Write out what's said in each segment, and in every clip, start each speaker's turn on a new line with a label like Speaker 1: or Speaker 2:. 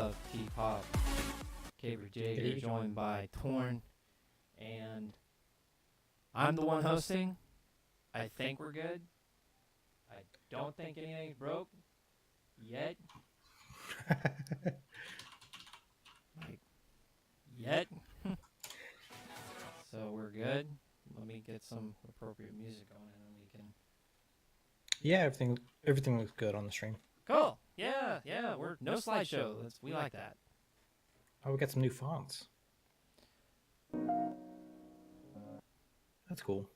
Speaker 1: of Tpop. Caver Jake, joined by Toarn, and I'm the one hosting. I think we're good. I don't think anything's broke yet. Yet. So we're good. Let me get some appropriate music on, and then we can.
Speaker 2: Yeah, everything looks good on the stream.
Speaker 1: Cool. Yeah. We're no slideshow. We like that.
Speaker 2: Oh, we got some new fonts. That's cool.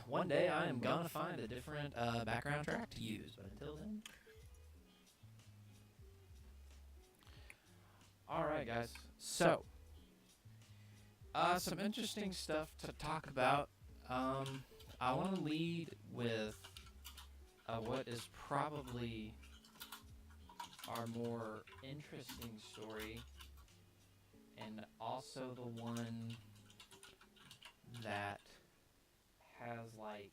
Speaker 1: One day I am gonna find a different background track to use, but until then. Alright, guys. So, some interesting stuff to talk about. I want to lead with what is probably our more interesting story, and also the one that has, like,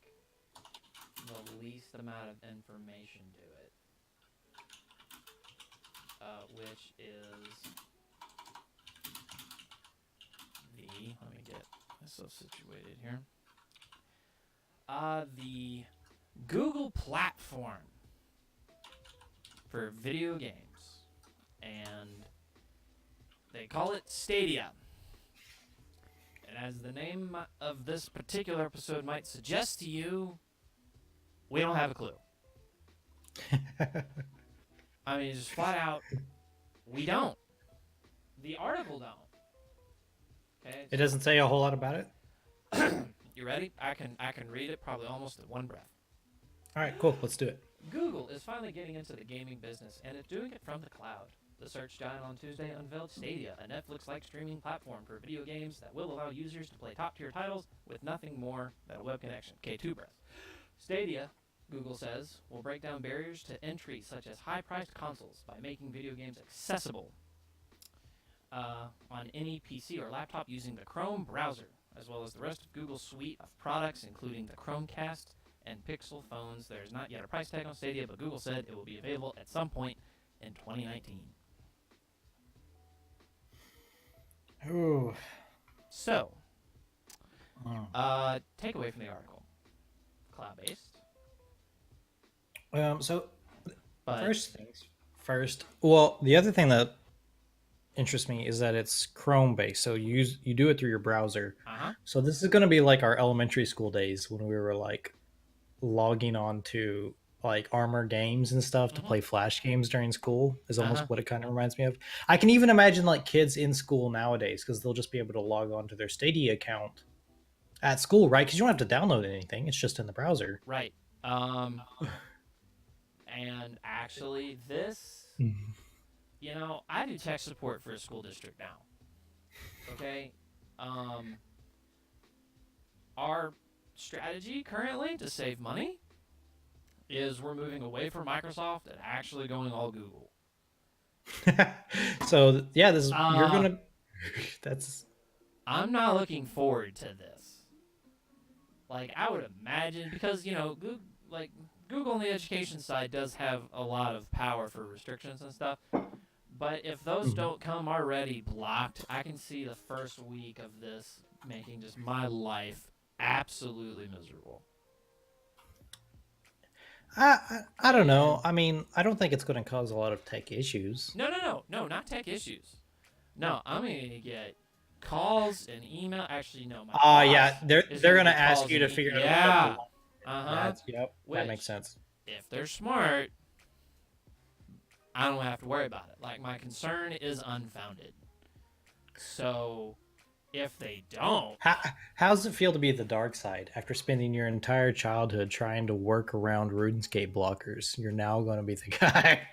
Speaker 1: the least amount of information to it. Which is let me get myself situated here. The Google platform for video games, and they call it Stadia. And as the name of this particular episode might suggest to you, we don't have a clue. I mean, just flat out, we don't. The article don't. Okay.
Speaker 2: It doesn't say a whole lot about it.
Speaker 1: You ready? I can read it probably almost in one breath.
Speaker 2: All right, cool. Let's do it.
Speaker 1: Google is finally getting into the gaming business, and it's doing it from the cloud. The search giant on Tuesday unveiled Stadia, a Netflix-like streaming platform for video games that will allow users to play top-tier titles with nothing more than a web connection. Okay, two breaths. Stadia, Google says, will break down barriers to entry such as high-priced consoles by making video games accessible on any PC or laptop using the Chrome browser, as well as the rest of Google's suite of products, including the Chromecast and Pixel phones. There's not yet a price tag on Stadia, but Google said it will be available at some point in 2019.
Speaker 2: Ooh.
Speaker 1: So, takeaway from the article. Cloud-based.
Speaker 2: First things first. Well, the other thing that interests me is that it's Chrome based, so you do it through your browser. So this is going to be like our elementary school days when we were like logging on to like Armor Games and stuff to play Flash games during school is almost what it kind of reminds me of. I can even imagine like kids in school nowadays, because they'll just be able to log on to their Stadia account at school, right? Because you don't have to download anything; it's just in the browser,
Speaker 1: right? And actually, this. You know, I do tech support for a school district now. Okay? Our strategy currently to save money is we're moving away from Microsoft and actually going all Google.
Speaker 2: So, yeah, this is you're going to that's
Speaker 1: I'm not looking forward to this. Like, I would imagine, because, you know, Google on the education side does have a lot of power for restrictions and stuff. But if those don't come already blocked, I can see the first week of this making just my life absolutely miserable.
Speaker 2: I don't know. I mean, I don't think it's going to cause a lot of tech issues.
Speaker 1: No, not tech issues. No, I'm going to get calls and email. Actually, no.
Speaker 2: Yeah, they're going to ask you to figure it out. Yep, that makes sense.
Speaker 1: If they're smart, I don't have to worry about it. Like, my concern is unfounded. So, if they don't...
Speaker 2: How does it feel to be the dark side? After spending your entire childhood trying to work around RuneScape blockers, you're now going to be the guy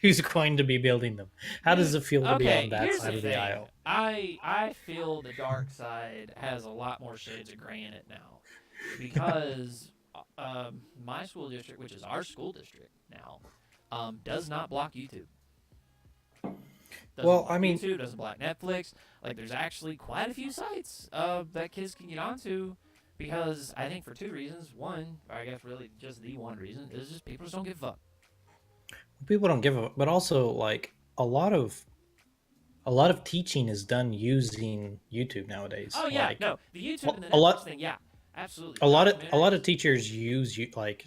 Speaker 2: who's going to be building them. How does it feel to be on that side of the aisle?
Speaker 1: I feel the dark side has a lot more shades of gray in it now. Because my school district, which is our school district now... does not block YouTube. YouTube doesn't block Netflix. Like, there's actually quite a few sites that kids can get onto Because I think for two reasons. One, or I guess really just the one reason, is just people just don't give a fuck.
Speaker 2: People don't give a, but also like a lot of teaching is done using YouTube nowadays.
Speaker 1: Oh yeah,
Speaker 2: Like
Speaker 1: no, the YouTube and the
Speaker 2: a
Speaker 1: Netflix
Speaker 2: lot
Speaker 1: thing, yeah, absolutely.
Speaker 2: a lot of
Speaker 1: Documentaries.
Speaker 2: teachers use you like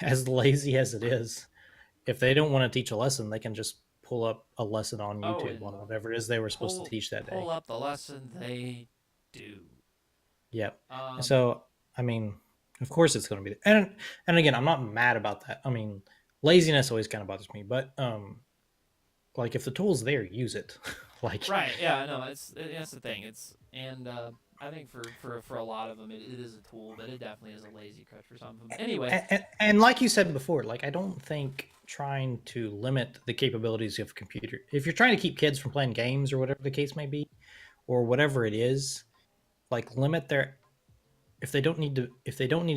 Speaker 2: as lazy as it is. If they don't want to teach a lesson, they can just pull up a lesson on
Speaker 1: Oh,
Speaker 2: YouTube
Speaker 1: and
Speaker 2: on whatever it is they were supposed to
Speaker 1: pull
Speaker 2: teach that
Speaker 1: pull
Speaker 2: day.
Speaker 1: up the lesson they do.
Speaker 2: Yep. And
Speaker 1: Um,
Speaker 2: so, I mean, of course it's going to be, and again, I'm not mad about that. I mean, laziness always kind of bothers me, but like if the tool's there, use it. Like,
Speaker 1: right, yeah, no, that's the thing. I think for a lot of them, it is a tool, but it definitely is a lazy crutch for some of them. Anyway,
Speaker 2: and like you said before, like I don't think trying to limit the capabilities of a computer, if you're trying to keep kids from playing games or whatever the case may be, or whatever it is, like limit their if they don't need to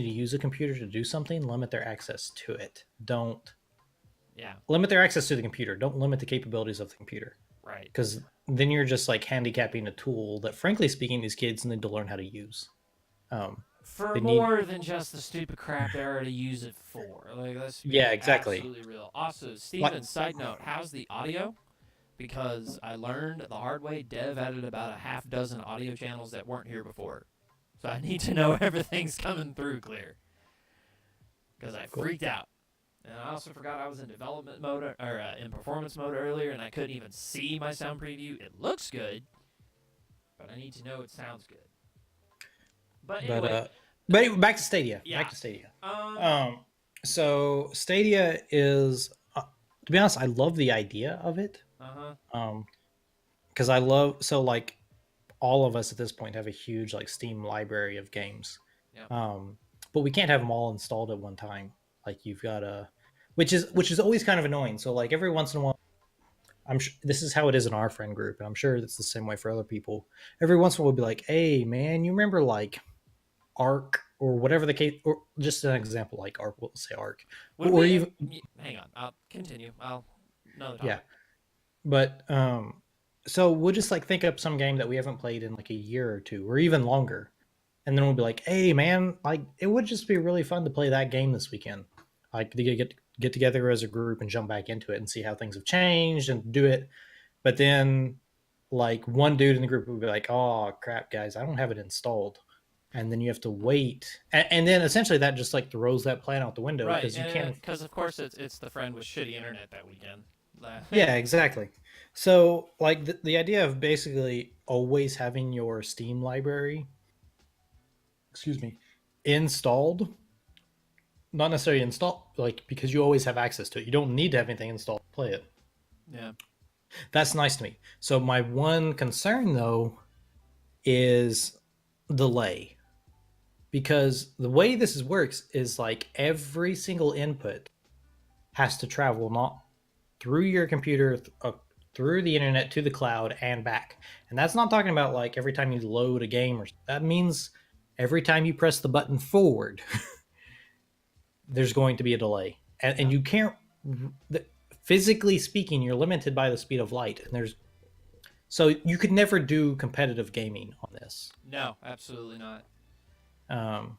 Speaker 2: use a computer to do something, limit their access to it. Don't
Speaker 1: yeah,
Speaker 2: limit their access to the computer. Don't limit the capabilities of the computer,
Speaker 1: right.
Speaker 2: because then you're just like handicapping a tool that, frankly speaking, these kids need to learn how to use. Um,
Speaker 1: For
Speaker 2: they need,
Speaker 1: more than just the stupid crap they already use it for. Like, let's
Speaker 2: yeah,
Speaker 1: be
Speaker 2: exactly.
Speaker 1: absolutely real. Also,
Speaker 2: Like,
Speaker 1: Steven, side note, how's the audio? Because I learned the hard way. Dev added about a half dozen audio channels that weren't here before. So I need to know everything's coming through clear. Because I
Speaker 2: cool.
Speaker 1: freaked out. And I also forgot I was in development mode or in performance mode earlier, and I couldn't even see my sound preview. It looks good, but I need to know it sounds good. But
Speaker 2: But
Speaker 1: anyway,
Speaker 2: back to Stadia.
Speaker 1: yeah.
Speaker 2: Back to Stadia. So Stadia is, to be honest, I love the idea of it.
Speaker 1: Uh
Speaker 2: Because I love, so like all of us at this point have a huge like Steam library of games.
Speaker 1: Yep.
Speaker 2: But we can't have them all installed at one time. Like you've got to, which is always kind of annoying. So like every once in a while, I'm sure this is how it is in our friend group, and I'm sure it's the same way for other people. Every once in a while, we'll be like, "Hey, man, you remember like Arc or whatever the case, or just an example like Arc, we'll say Arc,
Speaker 1: Would
Speaker 2: or
Speaker 1: we?
Speaker 2: even
Speaker 1: Hang on. I'll continue. I'll another
Speaker 2: yeah."
Speaker 1: topic.
Speaker 2: But so we'll just like think up some game that we haven't played in like a year or two, or even longer, and then we'll be like, "Hey, man, like it would just be really fun to play that game this weekend." Like to get together as a group and jump back into it and see how things have changed and do it. But then, like one dude in the group would be like, "Oh crap, guys, I don't have it installed," and then you have to wait, and then essentially that just like throws that plan out the window
Speaker 1: Right,
Speaker 2: because you can't.
Speaker 1: because of course it's the friend with shitty internet that weekend.
Speaker 2: Yeah, exactly. So like the idea of basically always having your Steam library, excuse me, installed, not necessarily installed, like because you always have access to it. You don't need to have anything installed to play it.
Speaker 1: Yeah.
Speaker 2: That's nice to me. So my one concern though is delay, because the way this works is like every single input has to travel not through your computer, through the internet to the cloud and back. And that's not talking about like every time you load a game, or that means every time you press the button forward, there's going to be a delay, and
Speaker 1: Yeah.
Speaker 2: you can't. Physically speaking, you're limited by the speed of light, and there's so you could never do competitive gaming on this.
Speaker 1: No, absolutely not.
Speaker 2: Um,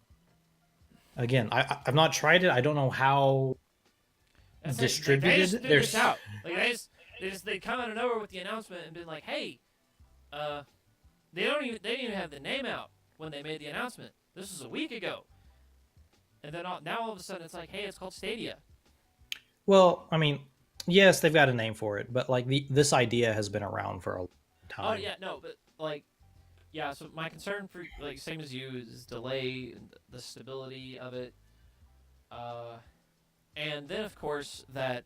Speaker 2: Again, I've not tried it. I don't know how
Speaker 1: That's it. They just
Speaker 2: distributed.
Speaker 1: threw this
Speaker 2: There's
Speaker 1: out. Like they come out of nowhere with the announcement and been like, hey, uh, they didn't even have the name out when they made the announcement. This was a week ago, and then now all of a sudden it's like, hey, it's called Stadia.
Speaker 2: well, I mean, yes, they've got a name for it, but like this idea has been around for a long
Speaker 1: Oh
Speaker 2: time.
Speaker 1: yeah, no, but like yeah. So my concern for like same as you is delay, and the stability of it, uh, and then of course that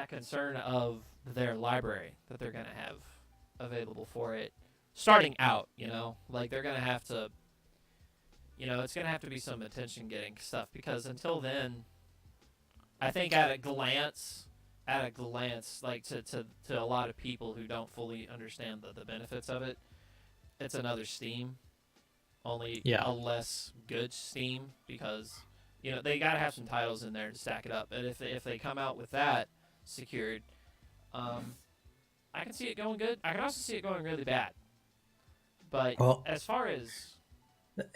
Speaker 1: concern of their library that they're gonna have available for it starting out. Like they're gonna have to. It's gonna have to be some attention getting stuff because until then, I think at a glance, like to a lot of people who don't fully understand the benefits of it, it's another Steam, only
Speaker 2: Yeah.
Speaker 1: a less good Steam because they gotta have some titles in there to stack it up. And if they come out with that secured, um, I can see it going good. I can also see it going really bad. But
Speaker 2: Well,
Speaker 1: as far as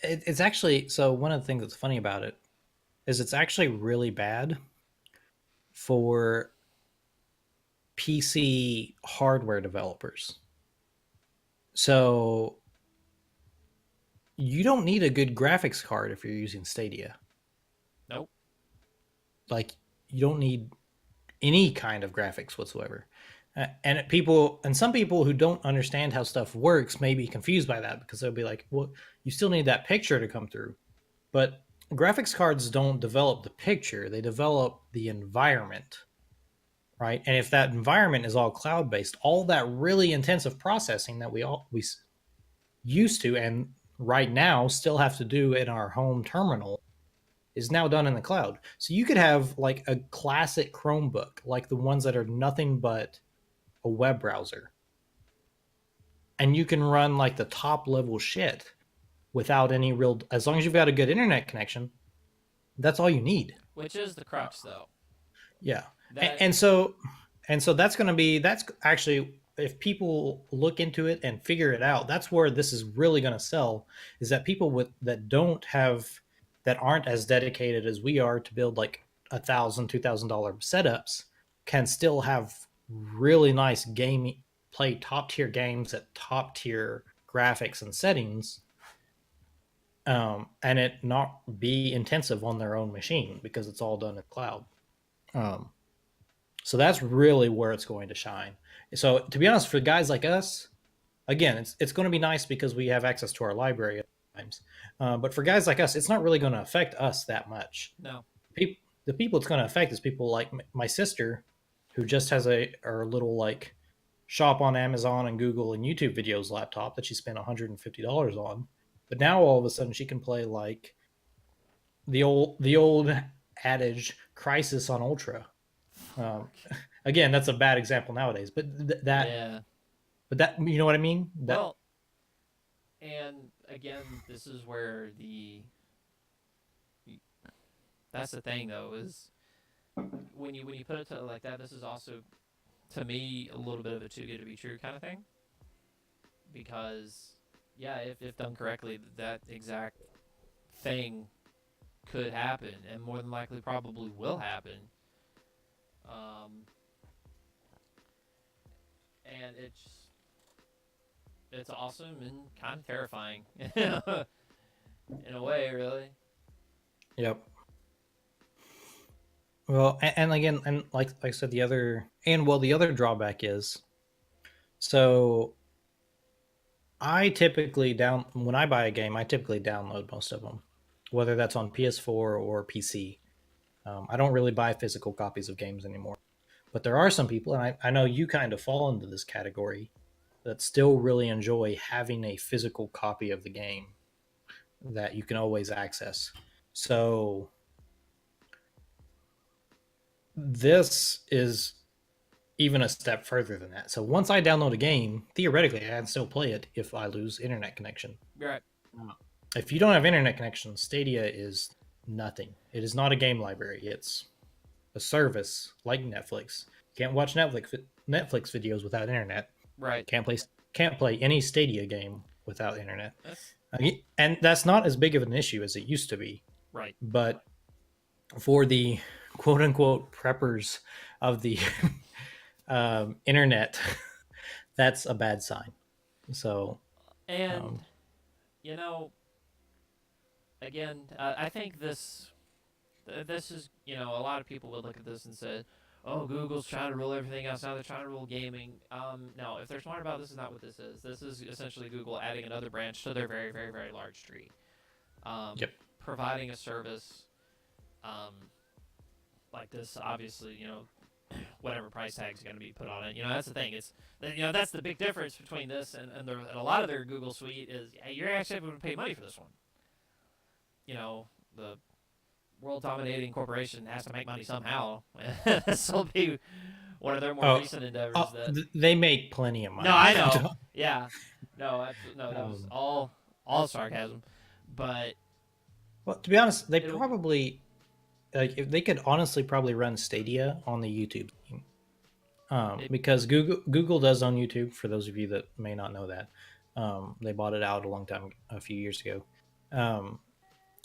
Speaker 2: It's actually, so one of the things that's funny about it is it's actually really bad for PC hardware developers. So you don't need a good graphics card if you're using Stadia.
Speaker 1: Nope.
Speaker 2: Like you don't need any kind of graphics whatsoever. And some people who don't understand how stuff works may be confused by that because they'll be like, "Well, you still need that picture to come through." But graphics cards don't develop the picture; they develop the environment, right? And if that environment is all cloud based, all that really intensive processing that we used to and right now still have to do in our home terminal is now done in the cloud. So you could have like a classic Chromebook, like the ones that are nothing but a web browser, and you can run like the top level shit without any real. As long as you've got a good internet connection, that's all you need.
Speaker 1: Which is the crux, though.
Speaker 2: Yeah, and,
Speaker 1: That
Speaker 2: and so and so that's actually, if people look into it and figure it out, that's where this is really going to sell. Is that people with that aren't as dedicated as we are to build like $1,000, $2,000 setups can still have really nice gaming, play top tier games at top tier graphics and settings, and it not be intensive on their own machine because it's all done in cloud. Um, so that's really where it's going to shine. So to be honest, for guys like us, again, it's going to be nice because we have access to our library at times. But for guys like us, it's not really going to affect us that much.
Speaker 1: no.
Speaker 2: The people it's going to affect is people like my sister, who just has her little like shop on Amazon and Google and YouTube videos laptop that she spent $150 on. But now all of a sudden she can play like the old adage Crisis on Ultra. Um, Again, that's a bad example nowadays, but
Speaker 1: Yeah.
Speaker 2: you know what I mean? That
Speaker 1: Well, and again, this is where that's the thing though is when you put it to like that, this is also to me a little bit of a too good to be true kind of thing because yeah, if done correctly, that exact thing could happen and more than likely probably will happen. Um, and it's awesome and kind of terrifying in a way, really.
Speaker 2: Yep. Well, and again, and like I said, the other drawback is, so I typically down when I buy a game, I typically download most of them, whether that's on PS4 or PC. I don't really buy physical copies of games anymore. But there are some people, and I know you kind of fall into this category, that still really enjoy having a physical copy of the game that you can always access. So this is even a step further than that. So once I download a game, theoretically, I can still play it if I lose internet connection.
Speaker 1: Right.
Speaker 2: If you don't have internet connection, Stadia is nothing. It is not a game library. It's a service like Netflix. You can't watch Netflix videos without internet.
Speaker 1: Right.
Speaker 2: Can't play any Stadia game without internet.
Speaker 1: That's
Speaker 2: And that's not as big of an issue as it used to be.
Speaker 1: right.
Speaker 2: But for the quote unquote preppers of the internet, that's a bad sign. So,
Speaker 1: And
Speaker 2: um,
Speaker 1: you know, again, I think this is a lot of people would look at this and say, "Oh, Google's trying to rule everything else now. They're trying to rule gaming." No, if they're smart about this, is not what this is. This is essentially Google adding another branch to their very, very, very large tree.
Speaker 2: yep.
Speaker 1: Providing a service, um, like this, obviously, whatever price tag's going to be put on it. That's the thing. That's the big difference between this and a lot of their Google Suite is, hey, you're actually going to pay money for this one. The world dominating corporation has to make money somehow. This will be one of their more recent endeavors.
Speaker 2: They make plenty of money.
Speaker 1: No, I know. Yeah. No, absolutely. No, that was
Speaker 2: Um,
Speaker 1: all sarcasm. But
Speaker 2: well, to be honest, they probably like if they could honestly probably run Stadia on the YouTube team. Because Google does own YouTube. For those of you that may not know that, they bought it out a few years ago. Um,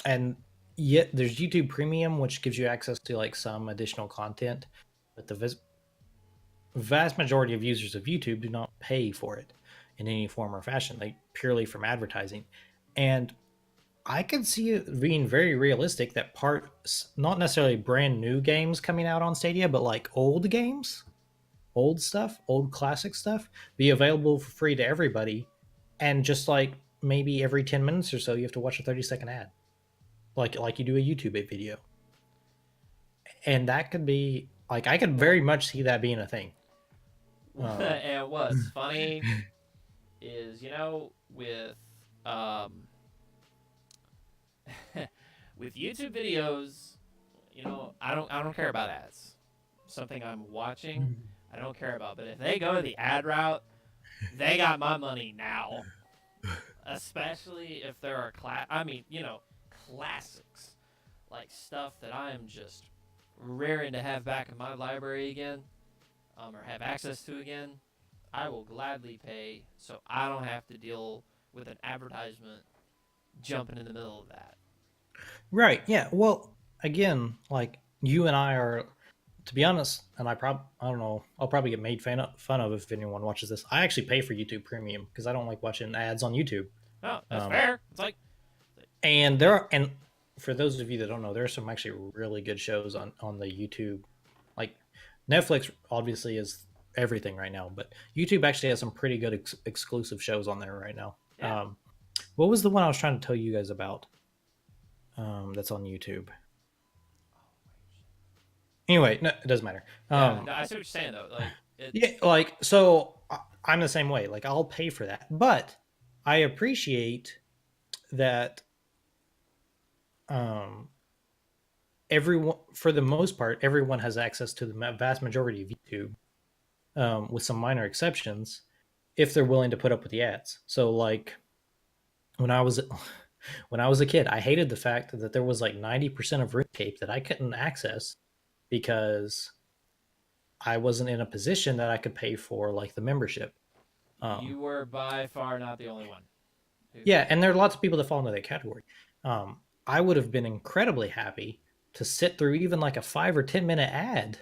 Speaker 2: and yet there's YouTube Premium, which gives you access to like some additional content, but the vast majority of users of YouTube do not pay for it in any form or fashion. They purely from advertising, and I can see it being very realistic that parts, not necessarily brand new games coming out on Stadia, but like old games, old stuff, old classic stuff, be available for free to everybody, and just like maybe every 10 minutes or so, you have to watch a 30-second ad, like you do a YouTube video, and that could be like I could very
Speaker 1: Well,
Speaker 2: much see that being a thing.
Speaker 1: and what's funny is, with um, with YouTube videos, I don't care about ads. Something I'm watching, I don't care about. But if they go the ad route, they got my money now. Especially if there are classics, like stuff that I am just raring to have back in my library again, or have access to again. I will gladly pay so I don't have to deal with an advertisement jumping in the middle of that.
Speaker 2: Right. Yeah. Well, again, like you and I are, to be honest, and I don't know, I'll probably get made fun of if anyone watches this. I actually pay for YouTube Premium because I don't like watching ads on YouTube.
Speaker 1: No, that's
Speaker 2: Um,
Speaker 1: fair. It's like,
Speaker 2: and there are, and for those of you that don't know, there are some actually really good shows on the YouTube. Like Netflix obviously is everything right now, but YouTube actually has some pretty good exclusive shows on there right now.
Speaker 1: yeah,
Speaker 2: What was the one I was trying to tell you guys about? That's on YouTube. Anyway, no, it doesn't matter.
Speaker 1: yeah. No, I see what you're saying though. Like
Speaker 2: Yeah,
Speaker 1: it's
Speaker 2: like so I'm the same way. Like I'll pay for that, but I appreciate that um everyone, for the most part, everyone has access to the vast majority of YouTube, with some minor exceptions, if they're willing to put up with the ads. So like when I was when I was a kid, I hated the fact that there was like 90% of RuneScape that I couldn't access because I wasn't in a position that I could pay for like the membership. Um,
Speaker 1: you were by far not the only one who.
Speaker 2: yeah, and there are lots of people that fall into that category. I would have been incredibly happy to sit through even like a 5 or 10 minute ad,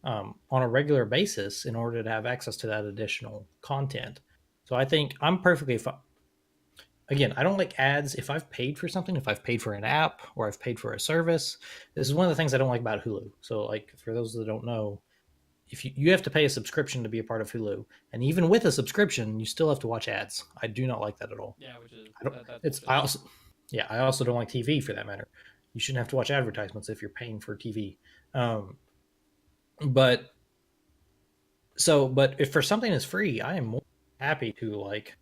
Speaker 2: on a regular basis in order to have access to that additional content. So I think I'm perfectly fine. Again, I don't like ads. If I've paid for something, if I've paid for an app or I've paid for a service, this is one of the things I don't like about Hulu. So, like, for those that don't know, if you have to pay a subscription to be a part of Hulu, and even with a subscription, you still have to watch ads. I do not like that at all.
Speaker 1: Yeah, which is
Speaker 2: I don't.
Speaker 1: that's
Speaker 2: It's
Speaker 1: bullshit.
Speaker 2: I also, yeah, I also don't like TV for that matter. You shouldn't have to watch advertisements if you're paying for TV. Um, but but if for something is free, I am more happy to like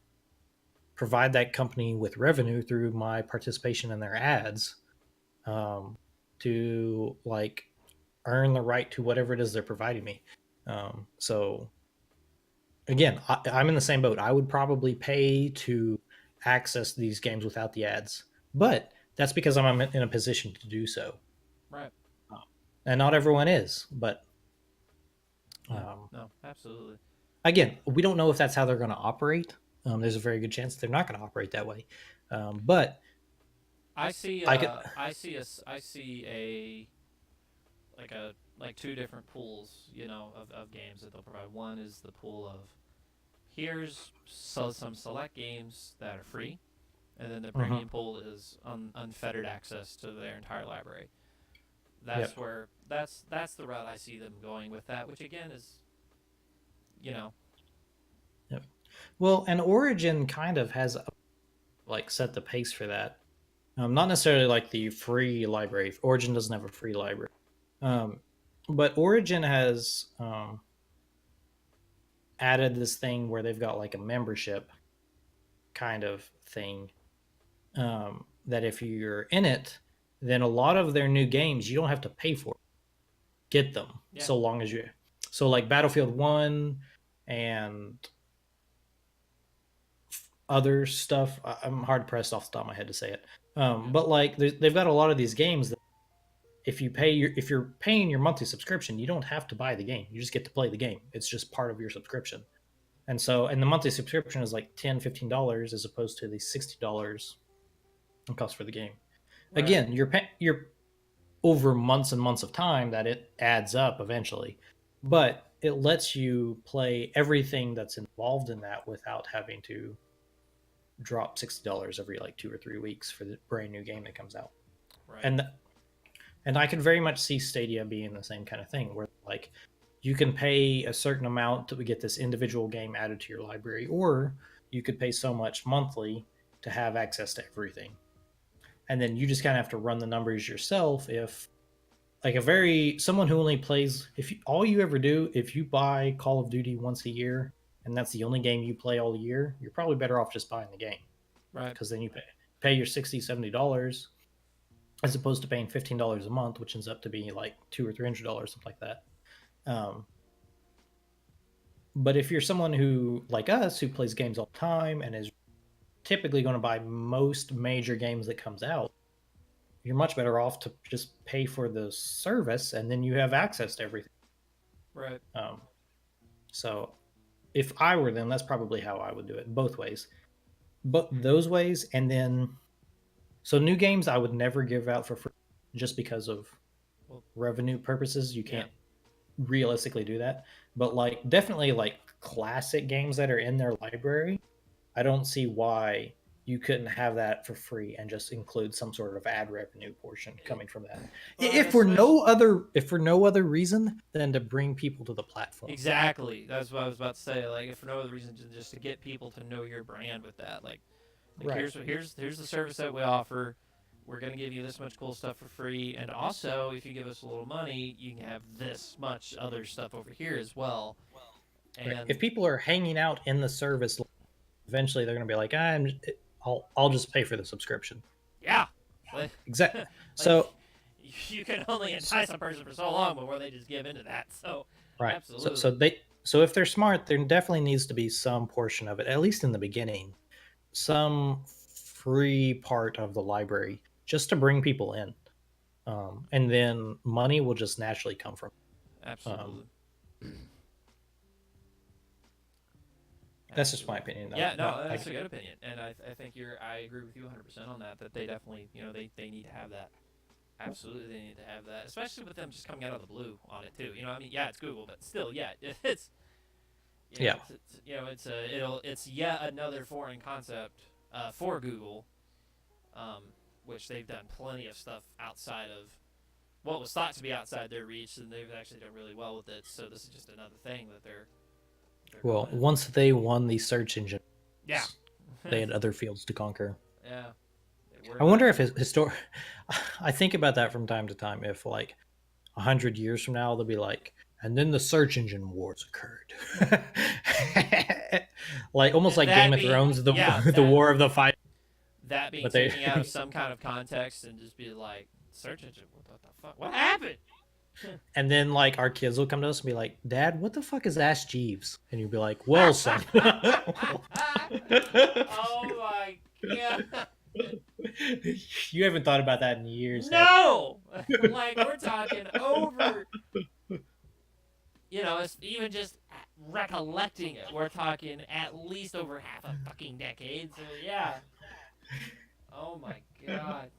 Speaker 2: provide that company with revenue through my participation in their ads, um, to like earn the right to whatever it is they're providing me. So again, I'm in the same boat. I would probably pay to access these games without the ads, but that's because I'm in a position to do so.
Speaker 1: Right.
Speaker 2: And not everyone is. But
Speaker 1: Yeah.
Speaker 2: um,
Speaker 1: No. Absolutely.
Speaker 2: again, we don't know if that's how they're going to operate. There's a very good chance they're not going to operate that way. But
Speaker 1: I see.
Speaker 2: I could.
Speaker 1: I see like two different pools, of games that they'll provide. One is the pool of here's some select games that are free, and then the
Speaker 2: Mhm.
Speaker 1: premium pool is unfettered access to their entire library.
Speaker 2: Yep.
Speaker 1: That's the route I see them going with that, which again is, you know,
Speaker 2: Yep. Well, and Origin kind of has like set the pace for that. Not necessarily like the free library. Origin doesn't have a free library, um, but Origin has, added this thing where they've got like a membership kind of thing. That if you're in it, then a lot of their new games you don't have to pay for. Get them
Speaker 1: yeah,
Speaker 2: so long as you. So like Battlefield One and other stuff. I'm hard pressed off the top of my head to say it.
Speaker 1: yeah,
Speaker 2: But like they've got a lot of these games that if you're paying your monthly subscription, you don't have to buy the game. You just get to play the game. It's just part of your subscription. And the monthly subscription is like $10, $15 as opposed to the $60 and cost for the game.
Speaker 1: Right.
Speaker 2: Again, you're over months and months of time that it adds up eventually, but it lets you play everything that's involved in that without having to drop $60 every like 2 or 3 weeks for the brand new game that comes out.
Speaker 1: Right.
Speaker 2: And and I could very much see Stadia being the same kind of thing, where like you can pay a certain amount to get this individual game added to your library, or you could pay so much monthly to have access to everything. And then you just kind of have to run the numbers yourself. If like a very someone who only plays, if you, all you ever do, if you buy Call of Duty once a year and that's the only game you play all year, you're probably better off just buying the game,
Speaker 1: Right.
Speaker 2: because then you pay your $60-$70 as opposed to paying $15 a month, which ends up to be like $200 or $300, something like that. Um, but if you're someone who, like us, who plays games all the time and is typically going to buy most major games that comes out, you're much better off to just pay for the service and then you have access to everything.
Speaker 1: Right.
Speaker 2: So if I were them, that's probably how I would do it, both ways. But those ways, and then so new games I would never give out for free just because of revenue purposes. You can't realistically do that. But like definitely like classic games that are in their library, I don't see why you couldn't have that for free and just include some sort of ad revenue portion coming from that.
Speaker 1: Well,
Speaker 2: if for no other reason than to bring people to the platform.
Speaker 1: Exactly. That's what I was about to say. Like, if for no other reason, just to get people to know your brand with that. Like
Speaker 2: Right.
Speaker 1: here's the service that we offer. We're gonna give you this much cool stuff for free, and also if you give us a little money, you can have this much other stuff over here as well. And
Speaker 2: Right. If people are hanging out in the service, eventually they're going to be like, I'll just pay for the subscription.
Speaker 1: Yeah.
Speaker 2: Exactly.
Speaker 1: Like,
Speaker 2: so
Speaker 1: you can only entice a person for so long before they just give into that. So
Speaker 2: right.
Speaker 1: Absolutely.
Speaker 2: So if they're smart, there definitely needs to be some portion of it, at least in the beginning, some free part of the library just to bring people in. And then money will just naturally come from it.
Speaker 1: Absolutely.
Speaker 2: That's just my opinion.
Speaker 1: Yeah, no, that's a good opinion, and I think I agree with you 100% on that. That they definitely, they need to have that. Absolutely, they need to have that, especially with them just coming out of the blue on it too. I mean, yeah, it's Google, but still, yeah, it's it's yet another foreign concept for Google, which they've done plenty of stuff outside of what was thought to be outside their reach, and they've actually done really well with it. So this is just another thing that they're
Speaker 2: well, once they won the search engine,
Speaker 1: yeah,
Speaker 2: they had other fields to conquer.
Speaker 1: Yeah.
Speaker 2: I wonder if I think about that from time to time. If like 100 years from now, they'll be like, and then the search engine wars occurred, like almost like Game of Thrones, the War of the Five.
Speaker 1: That being taken out of some kind of context and just be like, search engine, what the fuck? What happened?
Speaker 2: And then like our kids will come to us and be like, Dad, what the fuck is Ask Jeeves? And you'll be like, well, son.
Speaker 1: Oh my god.
Speaker 2: You haven't thought about that in years.
Speaker 1: No! Like, we're talking over. It's even just recollecting it. We're talking at least over half a fucking decade. So, yeah. Oh my god.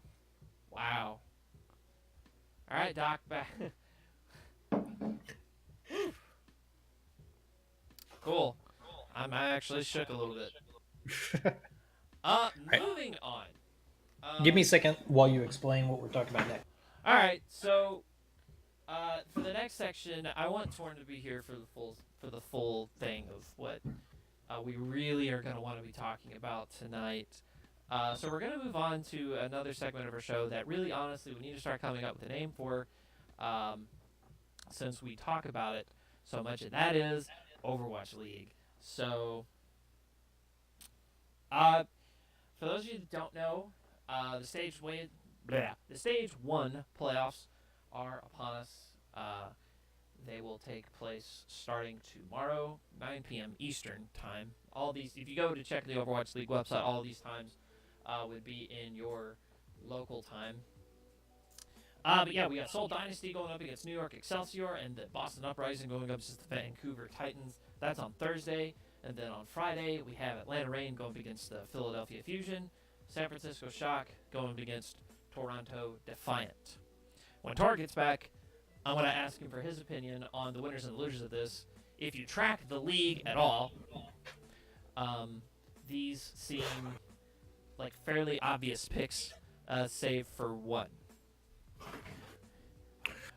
Speaker 1: Wow. Alright, Doc, back. Cool. I actually shook a little bit. Moving on.
Speaker 2: Give me a second while you explain what we're talking about next.
Speaker 1: All right, so for the next section, I want Toarn to be here for the full thing of what we really are going to want to be talking about tonight. So we're going to move on to another segment of our show that really, honestly, we need to start coming up with a name for, since we talk about it so much, and that is Overwatch League. So, for those of you that don't know, the stage 1 playoffs are upon us. They will take place starting tomorrow, 9 p.m. Eastern time. All these, if you go to check the Overwatch League website, all these times would be in your local time. But yeah, we got Seoul Dynasty going up against New York Excelsior, and the Boston Uprising going up against the Vancouver Titans. That's on Thursday. And then on Friday, we have Atlanta Reign going up against the Philadelphia Fusion. San Francisco Shock going against Toronto Defiant. When Tor gets back, I'm going to ask him for his opinion on the winners and losers of this. If you track the league at all, these seem like fairly obvious picks, save for one.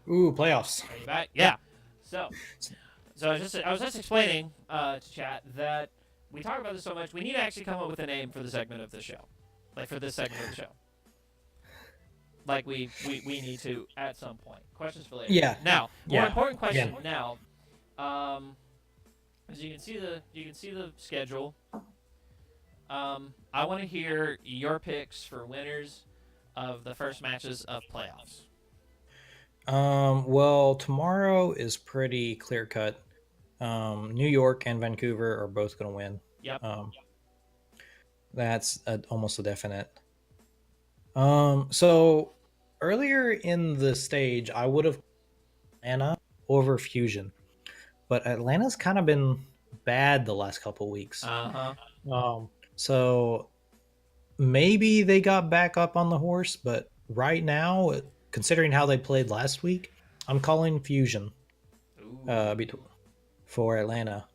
Speaker 2: Ooh, playoffs.
Speaker 1: Are you back? Yeah. So I was just explaining to chat that we talk about this so much, we need to actually come up with a name for the segment of the show. Like, for this segment of the show. Like, we need to at some point. Questions for later.
Speaker 2: Yeah.
Speaker 1: Now, more important question
Speaker 2: yeah.
Speaker 1: now. As you can see the schedule. I want to hear your picks for winners of the first matches of playoffs.
Speaker 2: Well, tomorrow is pretty clear cut. New York and Vancouver are both going to win.
Speaker 1: Yep.
Speaker 2: That's almost a definite. So earlier in the stage, I would have Atlanta over Fusion, but Atlanta's kind of been bad the last couple weeks. So maybe they got back up on the horse, but right now, considering how they played last week, I'm calling Fusion for Atlanta.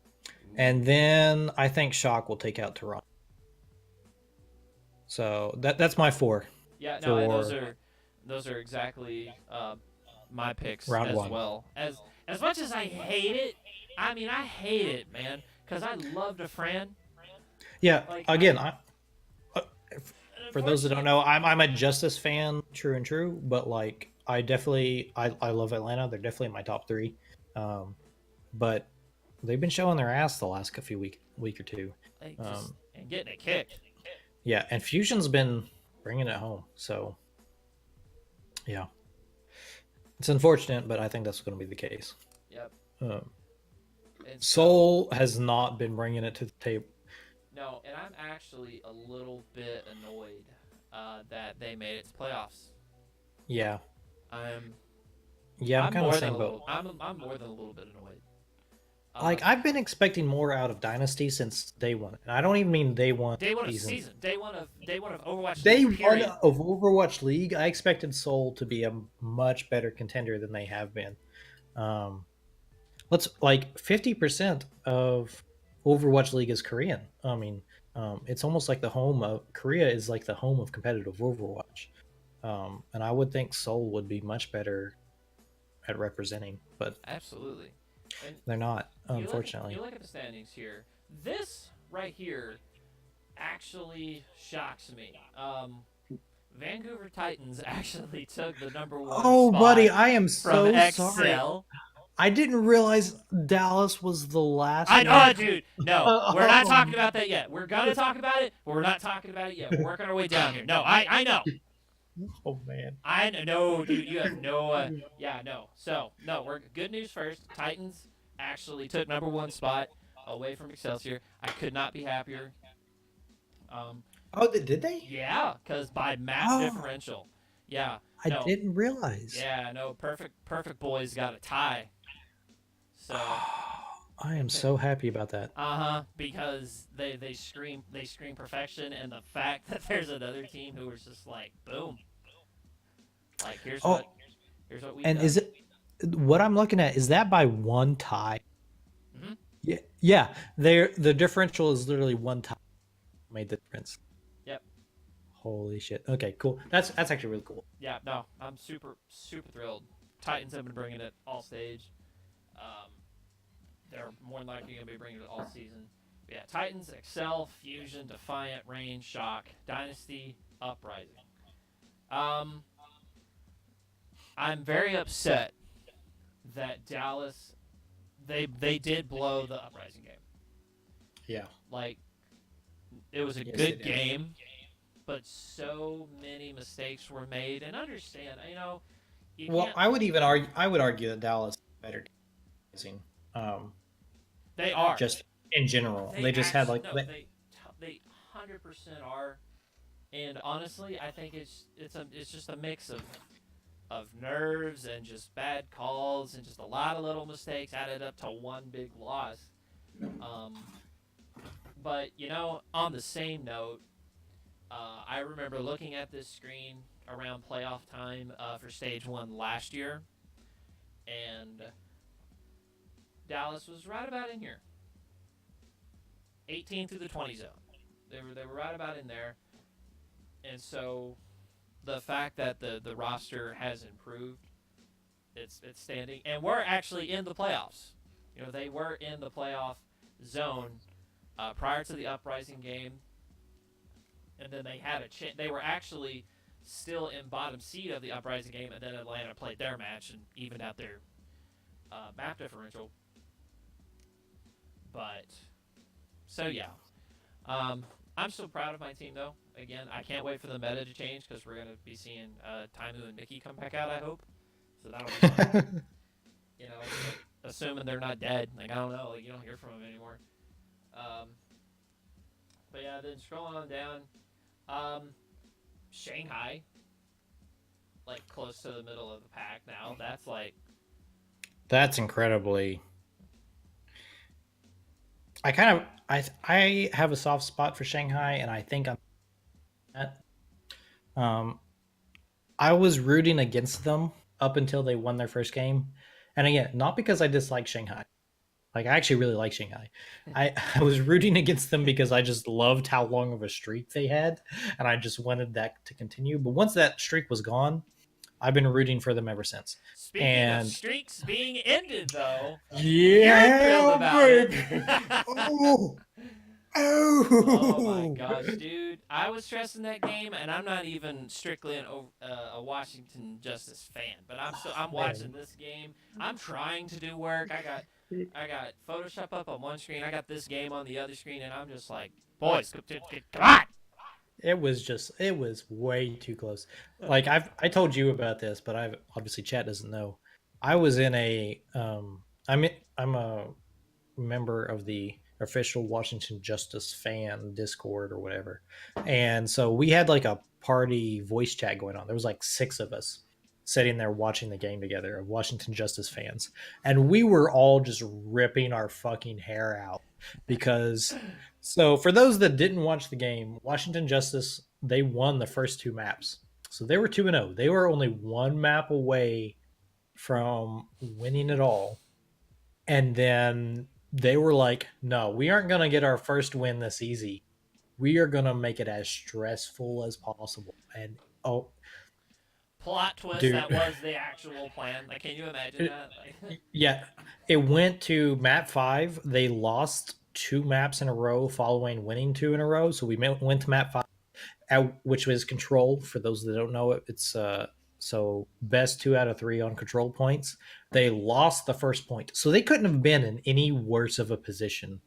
Speaker 2: And then I think Shock will take out Toronto. So that's my 4.
Speaker 1: Yeah, no, those are exactly my picks
Speaker 2: round
Speaker 1: as
Speaker 2: 1.
Speaker 1: well. As much as I hate it, I mean, I hate it, man, because I love DeFran.
Speaker 2: Yeah, like, again, for those that don't know, I'm a Justice fan, true and true, but like I love Atlanta. They're definitely in my top 3. But they've been showing their ass the last few week or two.
Speaker 1: And getting it kicked.
Speaker 2: Yeah, and Fusion's been bringing it home. So, yeah. It's unfortunate, but I think that's going to be the case.
Speaker 1: Yep.
Speaker 2: Seoul has not been bringing it to the table.
Speaker 1: No, and I'm actually a little bit annoyed that they made it to playoffs.
Speaker 2: Yeah.
Speaker 1: I'm
Speaker 2: kind of saying both.
Speaker 1: I'm more than a little bit annoyed.
Speaker 2: Like, I've been expecting more out of Dynasty since day one, and I don't even mean day one.
Speaker 1: Day one of season. Day one of Overwatch.
Speaker 2: Day one of Overwatch League. I expected Seoul to be a much better contender than they have been. Let's 50% of Overwatch League is Korean. I mean, it's almost like the home of Korea is like the home of competitive Overwatch, and I would think Seoul would be much better at representing, but
Speaker 1: absolutely. And
Speaker 2: they're not, unfortunately.
Speaker 1: You look at the standings here. This right here actually shocks me. Vancouver Titans actually took the number 1 spot
Speaker 2: buddy, I am so
Speaker 1: sorry.
Speaker 2: I didn't realize Dallas was the last.
Speaker 1: I know, dude. No, we're not talking about that yet. We're gonna talk about it, but we're not talking about it yet. We're working our way down here. No, I know.
Speaker 2: Oh man.
Speaker 1: I know, dude. You have no. Yeah, no. So no, we're good news first. Titans actually took number 1 spot away from Excelsior. I could not be happier.
Speaker 2: Did they?
Speaker 1: Yeah, because by map differential. Yeah.
Speaker 2: I didn't realize.
Speaker 1: Yeah, no. Perfect boys got a tie. So.
Speaker 2: I am so happy about that.
Speaker 1: Because they scream perfection, and the fact that there's another team who was just like, boom. Like, here's what we.
Speaker 2: And done. Is it what I'm looking at? Is that by 1 tie?
Speaker 1: Mm-hmm.
Speaker 2: Yeah. The differential is literally 1 tie. Made the difference.
Speaker 1: Yep.
Speaker 2: Holy shit. Okay, cool. That's actually really cool.
Speaker 1: Yeah. No, I'm super thrilled. Titans have been bringing it all stage. They're more than likely going to be bringing it all season. But yeah, Titans, Excel, Fusion, Defiant, Reign, Shock, Dynasty, Uprising. I'm very upset that Dallas, they did blow the Uprising game.
Speaker 2: Yeah.
Speaker 1: Like, it was a good game, but so many mistakes were made. And understand,
Speaker 2: I would argue that Dallas is better.
Speaker 1: They are.
Speaker 2: Just in general. They just had like...
Speaker 1: No, they 100% are. And honestly, I think it's just a mix of nerves and just bad calls and just a lot of little mistakes added up to one big loss. But, on the same note, I remember looking at this screen around playoff time for Stage 1 last year, and Dallas was right about in here, 18 through the 20 zone. They were right about in there, and so the fact that the roster has improved, it's standing, and we're actually in the playoffs. They were in the playoff zone prior to the Uprising game, and then they had they were actually still in bottom seed of the Uprising game, and then Atlanta played their match and evened out their map differential. But so yeah, I'm so proud of my team though. Again, I can't wait for the meta to change because we're gonna be seeing Taimu and Nikki come back out. I hope so. That'll be fun. Assuming they're not dead. Like I don't know. Like you don't hear from them anymore. Um, but yeah, then scrolling on down, Shanghai, like close to the middle of the pack now.
Speaker 2: That's incredibly. I have a soft spot for Shanghai, and I think I'm. Um, I was rooting against them up until they won their first game, and again, not because I dislike Shanghai. Like I actually really like Shanghai. I was rooting against them because I just loved how long of a streak they had, and I just wanted that to continue. But once that streak was gone, I've been rooting for them ever since.
Speaker 1: Speaking of
Speaker 2: And
Speaker 1: streaks being ended, though, you're thrilled
Speaker 2: yeah,
Speaker 1: about
Speaker 2: baby.
Speaker 1: it.
Speaker 2: Oh,
Speaker 1: Oh my
Speaker 2: oh.
Speaker 1: gosh, dude! I was stressing that game, and I'm not even strictly a Washington Justice fan, but I'm watching
Speaker 2: Man.
Speaker 1: this game. I'm trying to do work. I got Photoshop up on one screen. I got this game on the other screen, and I'm just like, boys, come on!
Speaker 2: It was way too close. Like I told you about this, but I've obviously chat doesn't know. I was in a I'm a member of the official Washington Justice fan Discord or whatever. And so we had like a party voice chat going on. There was like 6 of us sitting there watching the game together of Washington Justice fans. And we were all just ripping our fucking hair out because so for those that didn't watch the game, Washington Justice they won the first 2 maps. So they were 2-0. They were only 1 map away from winning it all. And then they were like, no, we aren't going to get our first win this easy. We are going to make it as stressful as possible. And oh,
Speaker 1: Plot twist,
Speaker 2: dude.
Speaker 1: that was the actual plan. Like, can you imagine that? Like,
Speaker 2: Yeah. It went to map 5. They lost 2 maps in a row following winning 2 in a row. So we went to map 5, which was control. For those that don't know it, it's so best 2 out of 3 on control points. They lost the first point, so they couldn't have been in any worse of a position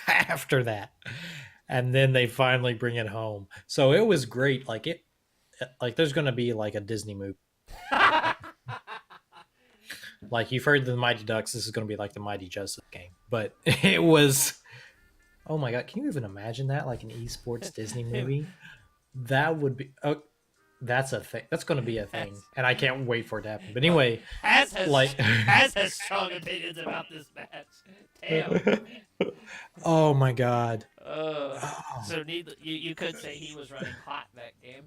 Speaker 2: after that. And then they finally bring it home. So it was great. Like there's going to be like a Disney movie. Like you've heard the Mighty Ducks, this is going to be like the Mighty Justice game. But it was oh my god, can you even imagine that like an esports Disney movie? That would be that's a thing. That's going to be a thing, and I can't wait for it to happen. But anyway,
Speaker 1: has strong opinions about this match. Damn.
Speaker 2: Oh my god.
Speaker 1: So you could say he was running hot that game.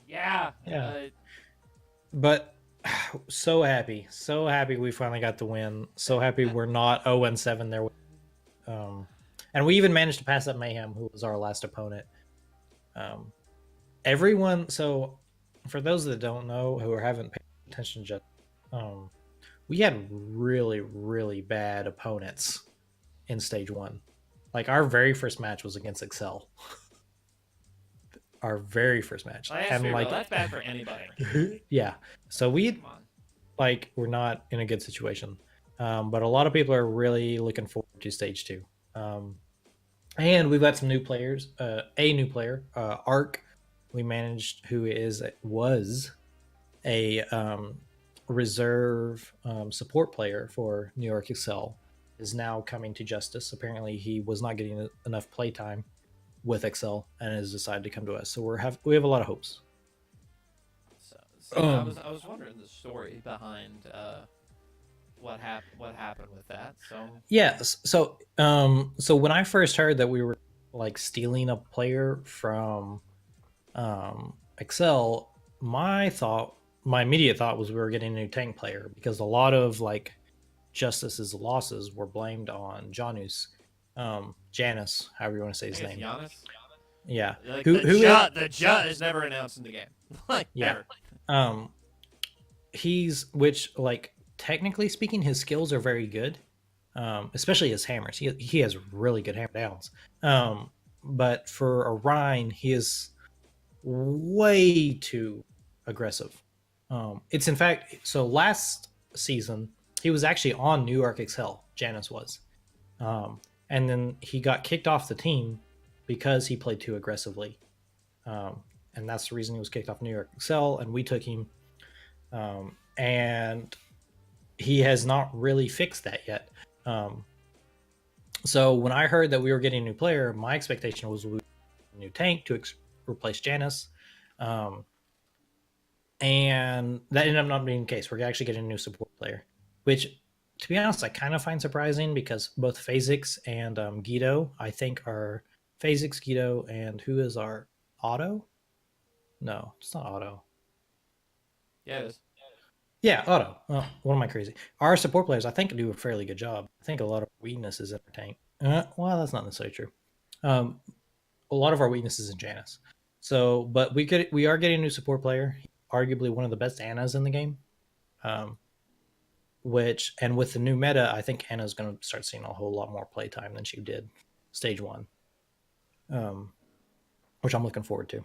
Speaker 1: Yeah.
Speaker 2: Yeah. But so happy we finally got the win. So happy we're not 0-7 there. And we even managed to pass up Mayhem, who was our last opponent. Everyone. So for those that don't know, who haven't paid attention just, we had really, really bad opponents in stage 1. Like our very first match was against Excel. Our very first match.
Speaker 1: And like that's bad for anybody.
Speaker 2: Yeah. So we're not in a good situation. But a lot of people are really looking forward to stage 2. And we've got some new players. A new player, Ark. We managed, who was a reserve support player for New York Excel, is now coming to Justice. Apparently, he was not getting enough playtime with Excel and has decided to come to us. So we have a lot of hopes.
Speaker 1: So I was wondering the story behind what happened with that. So
Speaker 2: yes. So when I first heard that we were like stealing a player from Excel, my immediate thought was we were getting a new tank player because a lot of like Justice's losses were blamed on Janus, however you want to say
Speaker 1: I
Speaker 2: his
Speaker 1: guess
Speaker 2: name.
Speaker 1: Giannis.
Speaker 2: Yeah,
Speaker 1: Like
Speaker 2: who
Speaker 1: the
Speaker 2: who is
Speaker 1: Jut, the Jut is never announced in the game, like
Speaker 2: yeah,
Speaker 1: ever.
Speaker 2: um, he's which like technically speaking, his skills are very good, especially his hammers. He has really good hammer downs. But for Orion, he is way too aggressive. It's in fact so last season he was actually on New York Excel. Janus was, and then he got kicked off the team because he played too aggressively, and that's the reason he was kicked off New York Excel. And we took him, and he has not really fixed that yet. So when I heard that we were getting a new player, my expectation was we would get a new tank to replace Janus. Um, and that ended up not being the case. We're actually getting a new support player, which, to be honest, I kind of find surprising because both Phasix and Guido, I think, are Phasix, Guido, and who is our Otto? No, it's not Otto.
Speaker 1: Yeah, it is.
Speaker 2: Yeah, Otto. Oh, what am I crazy? Our support players, I think, do a fairly good job. I think a lot of weaknesses in our tank. Well, that's not necessarily true. Um, a lot of our weaknesses in Janus. So, but we are getting a new support player, arguably one of the best Annas in the game. Um, which and with the new meta, I think Anna's going to start seeing a whole lot more playtime than she did stage one, um, which I'm looking forward to.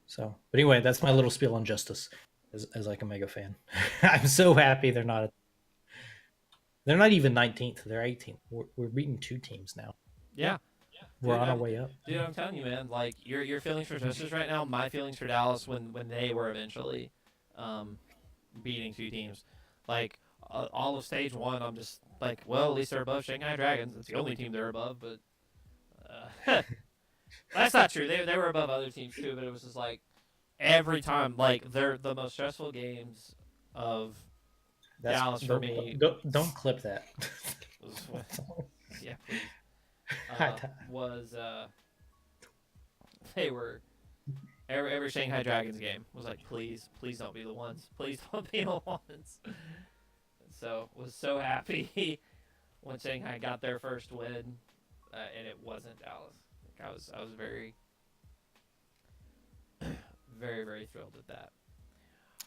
Speaker 2: So, but anyway, that's my little spiel on Justice as like a mega fan. I'm so happy they're not even 19th, they're 18th. We're beating two teams now.
Speaker 1: Yeah,
Speaker 2: We're
Speaker 1: dude.
Speaker 2: on our way up.
Speaker 1: Dude, I'm telling you, man. Like your feelings for Justice right now, my feelings for Dallas when they were eventually, um, beating two teams. Like all of stage one, I'm just like, well, at least they're above Shanghai Dragons. It's the only team they're above, but that's not true. They were above other teams too, but it was just like every time, like they're the most stressful games of
Speaker 2: That's
Speaker 1: Dallas for me.
Speaker 2: don't clip that.
Speaker 1: Was, yeah, please. Was they were every Shanghai Dragons game was like, please, please don't be the ones. Please don't be the ones. So was so happy when Shanghai got their first win, and it wasn't Dallas. Like, I was very very very thrilled at that.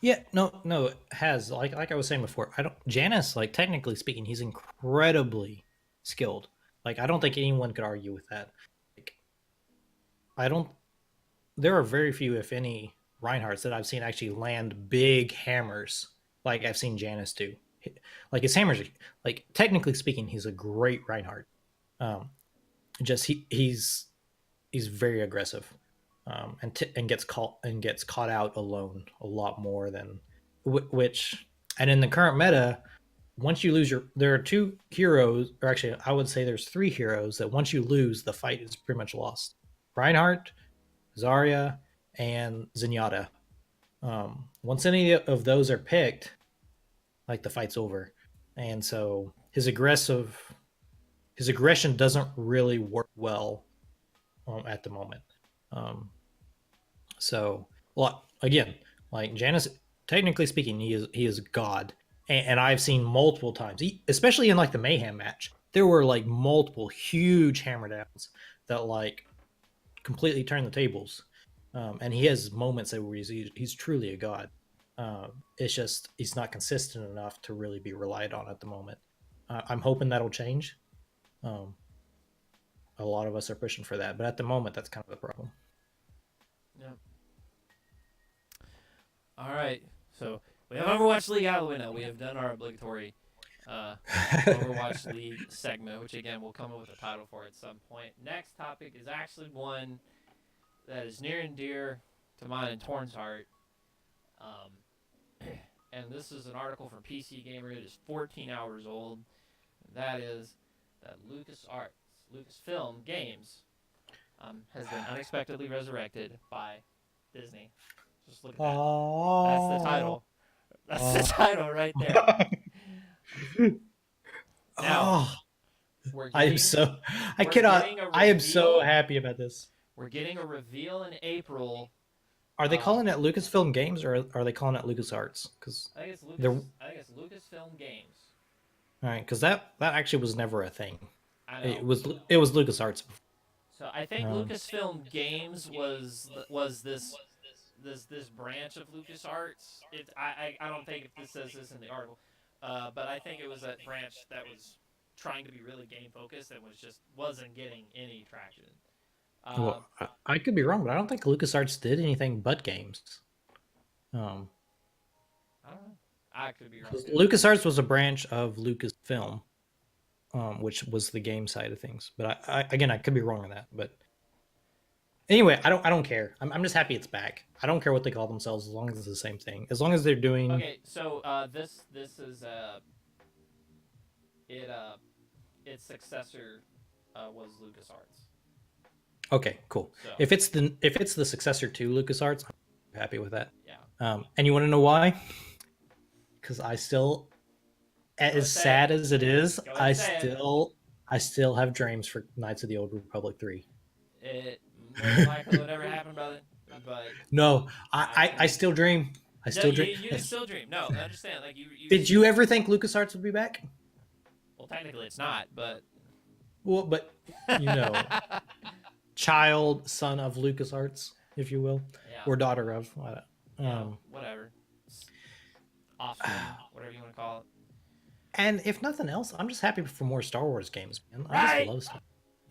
Speaker 2: Yeah, no, it has like I was saying before. I don't Janus, like technically speaking, he's incredibly skilled. Like I don't think anyone could argue with that. Like I don't. There are very few, if any, Reinhardts that I've seen actually land big hammers like I've seen Janus do. Like his hammers, like technically speaking, he's a great Reinhardt. Um, just he's very aggressive, and gets caught out alone a lot more than which. And in the current meta, once you lose there are two heroes, or actually I would say there's three heroes that once you lose, the fight is pretty much lost. Reinhardt, Zarya, and Zenyatta. Once any of those are picked, like the fight's over, and so his aggression doesn't really work well at the moment. Um, so, well, again, like Janus, technically speaking, he is God, and I've seen multiple times, especially in like the Mayhem match, there were like multiple huge hammer downs that like completely turned the tables. And he has moments where he's truly a god. It's just he's not consistent enough to really be relied on at the moment. I'm hoping that'll change. Um, a lot of us are pushing for that, but at the moment, that's kind of the problem.
Speaker 1: Yeah. All right. So we have Overwatch League out of the window. We have done our obligatory Overwatch League segment, which again we'll come up with a title for at some point. Next topic is actually one that is near and dear to mine and Toarn's heart. And this is an article from PC Gamer. It is 14 hours old. And that is that Lucasfilm Games, has been unexpectedly resurrected by Disney. Just look at that. That's the title. That's the title right there. Now, we're
Speaker 2: I am
Speaker 1: getting
Speaker 2: so I
Speaker 1: we're
Speaker 2: cannot.
Speaker 1: getting a
Speaker 2: I am so
Speaker 1: reveal.
Speaker 2: happy about this.
Speaker 1: We're getting a reveal in April.
Speaker 2: Are they
Speaker 1: Um,
Speaker 2: calling it Lucasfilm Games or are they calling it LucasArts? Because they're all
Speaker 1: I think it's Lucasfilm Games.
Speaker 2: right. Because that actually was never a thing.
Speaker 1: I
Speaker 2: It
Speaker 1: know.
Speaker 2: was it was LucasArts.
Speaker 1: So I think
Speaker 2: Um,
Speaker 1: Lucasfilm Games was this branch of LucasArts. I don't think if this says this in the article, but I think it was that branch that was trying to be really game focused and wasn't getting any traction.
Speaker 2: well, I could be wrong, but I don't think LucasArts did anything but games.
Speaker 1: I don't know. I could be wrong too.
Speaker 2: LucasArts was a branch of Lucasfilm, which was the game side of things. But again, I could be wrong on that. But anyway, I don't care. I'm just happy it's back. I don't care what they call themselves as long as it's the same thing. As long as they're doing.
Speaker 1: Okay, so this is it its successor was LucasArts.
Speaker 2: Okay, cool.
Speaker 1: So
Speaker 2: If it's the successor to LucasArts, I'm happy with that.
Speaker 1: yeah.
Speaker 2: And you want to know why? Because I still, as sad as it is, I still have dreams for Knights of the Old Republic 3.
Speaker 1: It more than likely would never happen, brother. But
Speaker 2: no, I still dream. I still dream.
Speaker 1: You still dream. No, I understand. Like you.
Speaker 2: Did you ever think LucasArts would be back?
Speaker 1: Well, technically, it's not, but.
Speaker 2: Well, but child, son of LucasArts, if you will, or daughter of.
Speaker 1: Whatever. Offspring, whatever you want to call it.
Speaker 2: And if nothing else, I'm just happy for more Star Wars games, man.
Speaker 1: Right.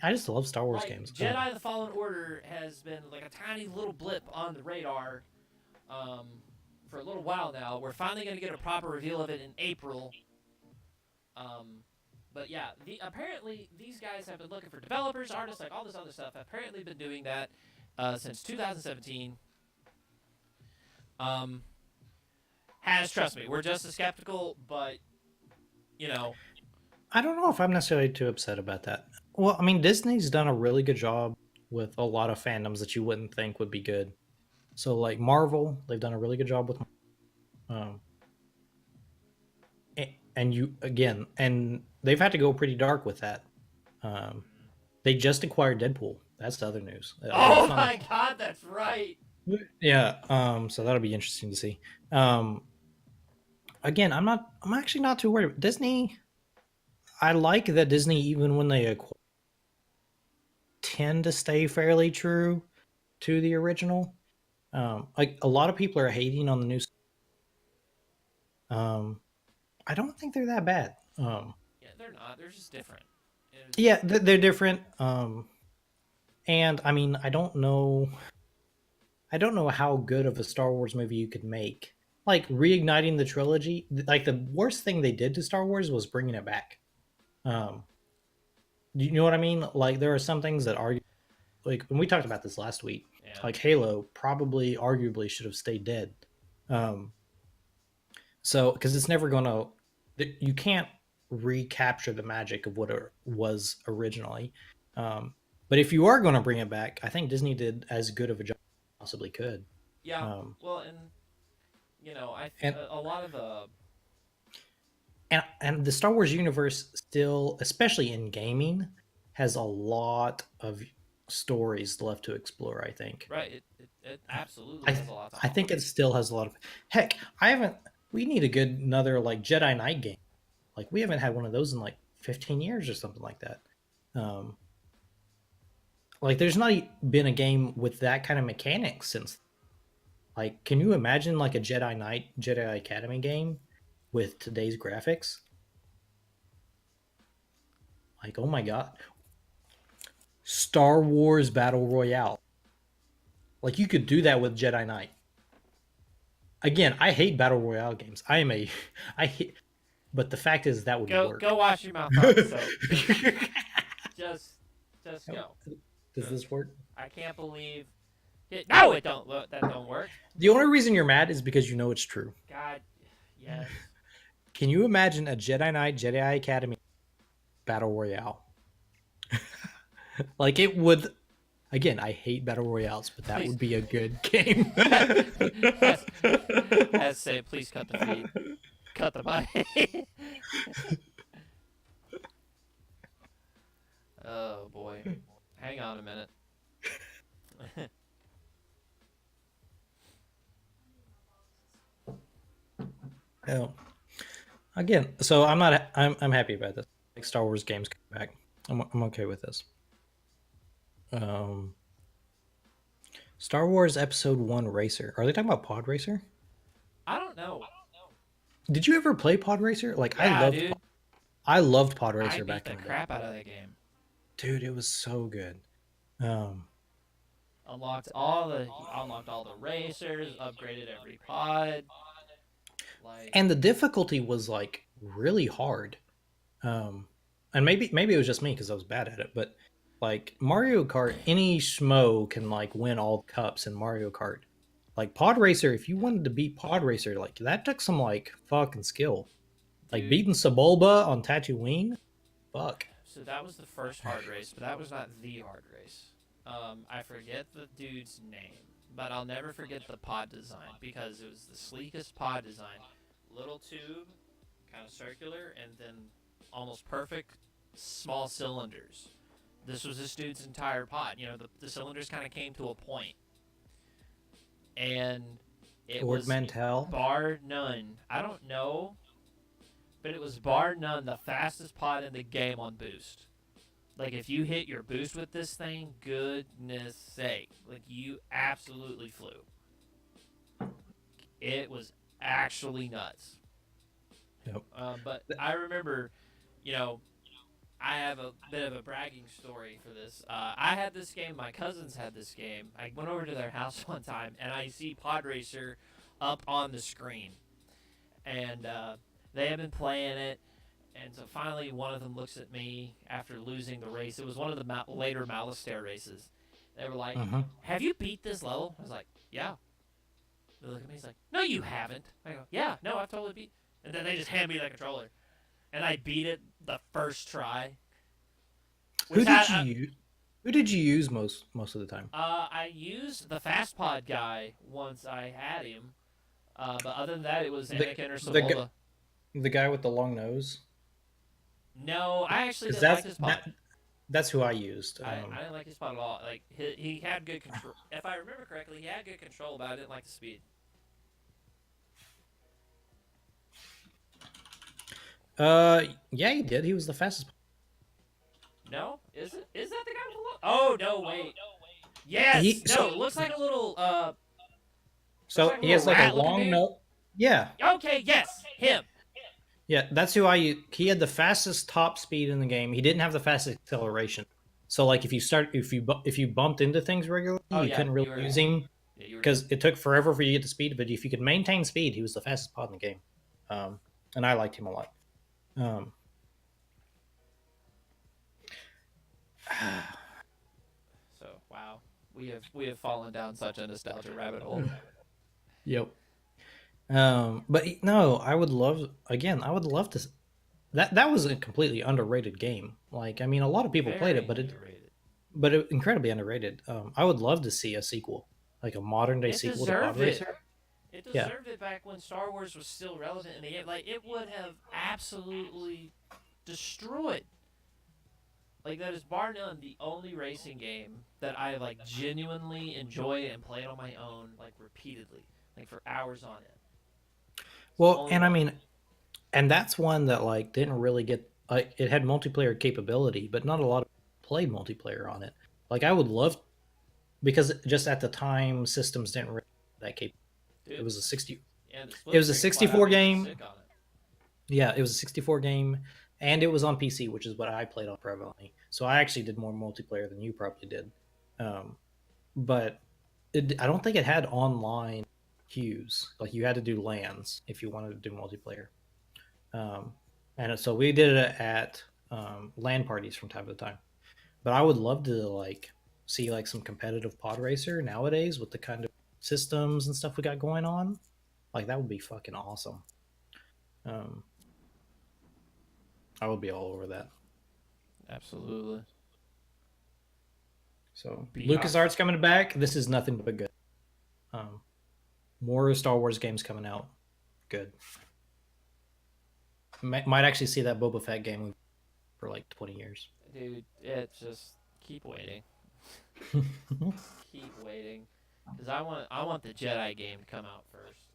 Speaker 2: I just love Star Wars games.
Speaker 1: Jedi: The Fallen Order has been like a tiny little blip on the radar for a little while now. We're finally going to get a proper reveal of it in April. But yeah, apparently these guys have been looking for developers, artists, like all this other stuff. Apparently been doing that since 2017. Trust me, we're just as skeptical, but
Speaker 2: I don't know if I'm necessarily too upset about that. Well, I mean, Disney's done a really good job with a lot of fandoms that you wouldn't think would be good. So, like Marvel, they've done a really good job with. And they've had to go pretty dark with that. They just acquired Deadpool. That's the other news.
Speaker 1: Oh my God, that's right.
Speaker 2: Yeah. So that'll be interesting to see. Again, I'm actually not too worried. Disney. I like that Disney, even when they acquire, tend to stay fairly true to the original. Like a lot of people are hating on the new. I don't think they're that bad.
Speaker 1: Yeah, they're not. They're just different.
Speaker 2: Yeah, they're different. And I mean, I don't know how good of a Star Wars movie you could make. Like reigniting the trilogy. Like the worst thing they did to Star Wars was bringing it back. You know what I mean? Like there are some things that are like when we talked about this last week. Yeah. Like Halo probably arguably should have stayed dead. So because it's never gonna, you can't recapture the magic of what it was originally. But if you are going to bring it back, I think Disney did as good of a job as possibly could.
Speaker 1: Yeah. Well, and I think a lot of the
Speaker 2: and the Star Wars universe still, especially in gaming, has a lot of stories left to explore. I think.
Speaker 1: Right. It absolutely has a lot.
Speaker 2: I think it still has a lot of. Heck, we need another like Jedi Knight game. Like we haven't had one of those in like 15 years or something like that. Like there's not been a game with that kind of mechanics since. Like, can you imagine like a Jedi Knight, Jedi Academy game with today's graphics? Like, oh my God. Star Wars Battle Royale. Like you could do that with Jedi Knight. Again, I hate Battle Royale games. I hate, but the fact is that would work.
Speaker 1: Go wash your mouth off. So just go.
Speaker 2: Does this work?
Speaker 1: I can't believe it. No, it don't. That don't work.
Speaker 2: The only reason you're mad is because you know it's true.
Speaker 1: God, yes.
Speaker 2: Can you imagine a Jedi Knight, Jedi Academy Battle Royale? Like it would. Again, I hate Battle Royales, but that would be a good game.
Speaker 1: As say, please cut the feed. Cut the mic. hang on a minute.
Speaker 2: Oh, again, so I'm not. I'm happy about this. Like Star Wars games come back. I'm okay with this. Um, Star Wars Episode One Racer. Are they talking about Pod Racer?
Speaker 1: I don't know.
Speaker 2: Did you ever play Pod Racer? Like
Speaker 1: Yeah, dude.
Speaker 2: I loved Pod
Speaker 1: I
Speaker 2: Racer
Speaker 1: beat
Speaker 2: back
Speaker 1: the
Speaker 2: in the day.
Speaker 1: crap out of that game.
Speaker 2: Dude, it was so good. Um,
Speaker 1: Unlocked all the racers, upgraded every pod. Like,
Speaker 2: and the difficulty was like really hard. And maybe it was just me because I was bad at it, but like Mario Kart, any schmo can like win all the cups in Mario Kart. Like Pod Racer, if you wanted to beat Pod Racer, like that took some like fucking skill. Like
Speaker 1: dude.
Speaker 2: beating Sebulba on Tatooine, fuck.
Speaker 1: So that was the first hard race, but that was not the hard race. I forget the dude's name, but I'll never forget the pod design because it was the sleekest pod design. Little tube, kind of circular, and then almost perfect small cylinders. This was this dude's entire pod. You know, the cylinders kind of came to a point, and it
Speaker 2: Ord
Speaker 1: was
Speaker 2: Mantell.
Speaker 1: bar none. I don't know, but it was bar none the fastest pod in the game on boost. Like, if you hit your boost with this thing, goodness sake, like, you absolutely flew. It was actually nuts.
Speaker 2: Yep.
Speaker 1: But I remember, you know, I have a bit of a bragging story for this. I had this game. My cousins had this game. I went over to their house one time, and I see Pod Racer up on the screen. And they had been playing it. And so finally, one of them looks at me after losing the race. It was one of the later Malastare races. They were like, "Have you beat this level?" I was like, "Yeah." They look at me. He's like, "No, you haven't." I go, "Yeah, no, I've totally beat." And then they just hand me the controller, and I beat it the first try.
Speaker 2: Who did you use? Who did you use most of the time?
Speaker 1: I used the fast pod guy once I had him, but other than that, it was Anakin or Sebulba.
Speaker 2: The guy with the long nose.
Speaker 1: No, I actually didn't like his pod.
Speaker 2: That's who I used.
Speaker 1: I didn't like his pod at all. Like he had good control. If I remember correctly, he had good control, but I didn't like the speed.
Speaker 2: Yeah, he did. He was the fastest.
Speaker 1: No, is it? Is that the guy with the long? Oh no, wait. Yes. It looks like a little.
Speaker 2: So
Speaker 1: like
Speaker 2: he has like a long nose. Yeah.
Speaker 1: Okay. Yes, him.
Speaker 2: Yeah, that's who I use. He had the fastest top speed in the game. He didn't have the fastest acceleration. So like if you bumped into things regularly, you couldn't really use him because it took forever for you to get the speed. But if you could maintain speed, he was the fastest pod in the game, and I liked him a lot.
Speaker 1: So wow, we have fallen down such a nostalgia rabbit hole.
Speaker 2: Yep. But no, I would love to. That was a completely underrated game. Like, I mean, a lot of people played it, but it incredibly underrated. I would love to see a sequel, like a modern day sequel to Pod Racer.
Speaker 1: It deserved it back when Star Wars was still relevant in the game. Like, it would have absolutely destroyed. Like, that is bar none the only racing game that I like genuinely enjoy and play on my own, like repeatedly, like for hours on end.
Speaker 2: Well, and I mean, and that's one that like didn't really get like it had multiplayer capability, but not a lot of people played multiplayer on it. Like I would love because just at the time systems didn't really have that capability. It was a 60.
Speaker 1: Yeah,
Speaker 2: it was a 64 game. Yeah, it was a 64 game, and it was on PC, which is what I played on prevalently. So I actually did more multiplayer than you probably did. But I don't think it had online queues. Like you had to do LANs if you wanted to do multiplayer. And so we did it at LAN parties from time to time. But I would love to like see like some competitive pod racer nowadays with the kind of systems and stuff we got going on. Like that would be fucking awesome. I would be all over that.
Speaker 1: Absolutely.
Speaker 2: So LucasArts coming back. This is nothing but good. More Star Wars games coming out. Good. Might actually see that Boba Fett game for like 20 years.
Speaker 1: Dude, it's just keep waiting. Keep waiting, because I want the Jedi game to come out first.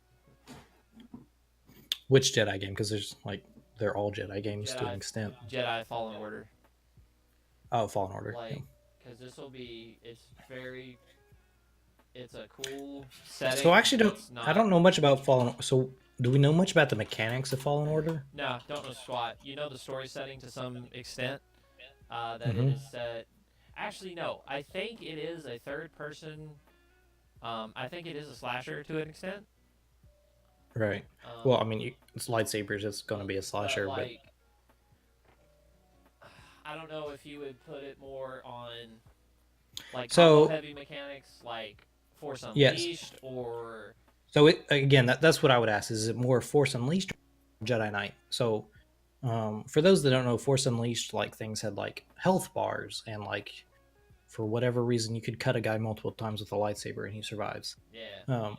Speaker 2: Which Jedi game? Because there's like they're all Jedi games to an
Speaker 1: Jedi
Speaker 2: extent.
Speaker 1: Jedi Fallen Order,
Speaker 2: Oh, Fallen Order. Yeah.
Speaker 1: like, because this will be it's a cool setting.
Speaker 2: So I actually don't.
Speaker 1: It's
Speaker 2: I
Speaker 1: not.
Speaker 2: don't know much about Fallen. So do we know much about the mechanics of Fallen Order?
Speaker 1: No, don't know squat. You know the story setting to some extent. That it
Speaker 2: Mm-hmm.
Speaker 1: is set. Actually, no. I think it is a third person. I think it is a slasher to an extent.
Speaker 2: Right. Well, I mean, it's lightsabers. It's going to be a
Speaker 1: But
Speaker 2: slasher, but
Speaker 1: like, I don't know if you would put it more on like combo
Speaker 2: so
Speaker 1: heavy mechanics, like Force
Speaker 2: yes.
Speaker 1: Unleashed, or
Speaker 2: So it again, that's what I would ask: is it more Force Unleashed, or Jedi Knight? So for those that don't know, Force Unleashed like things had like health bars and like for whatever reason you could cut a guy multiple times with a lightsaber and he survives.
Speaker 1: yeah,
Speaker 2: Um,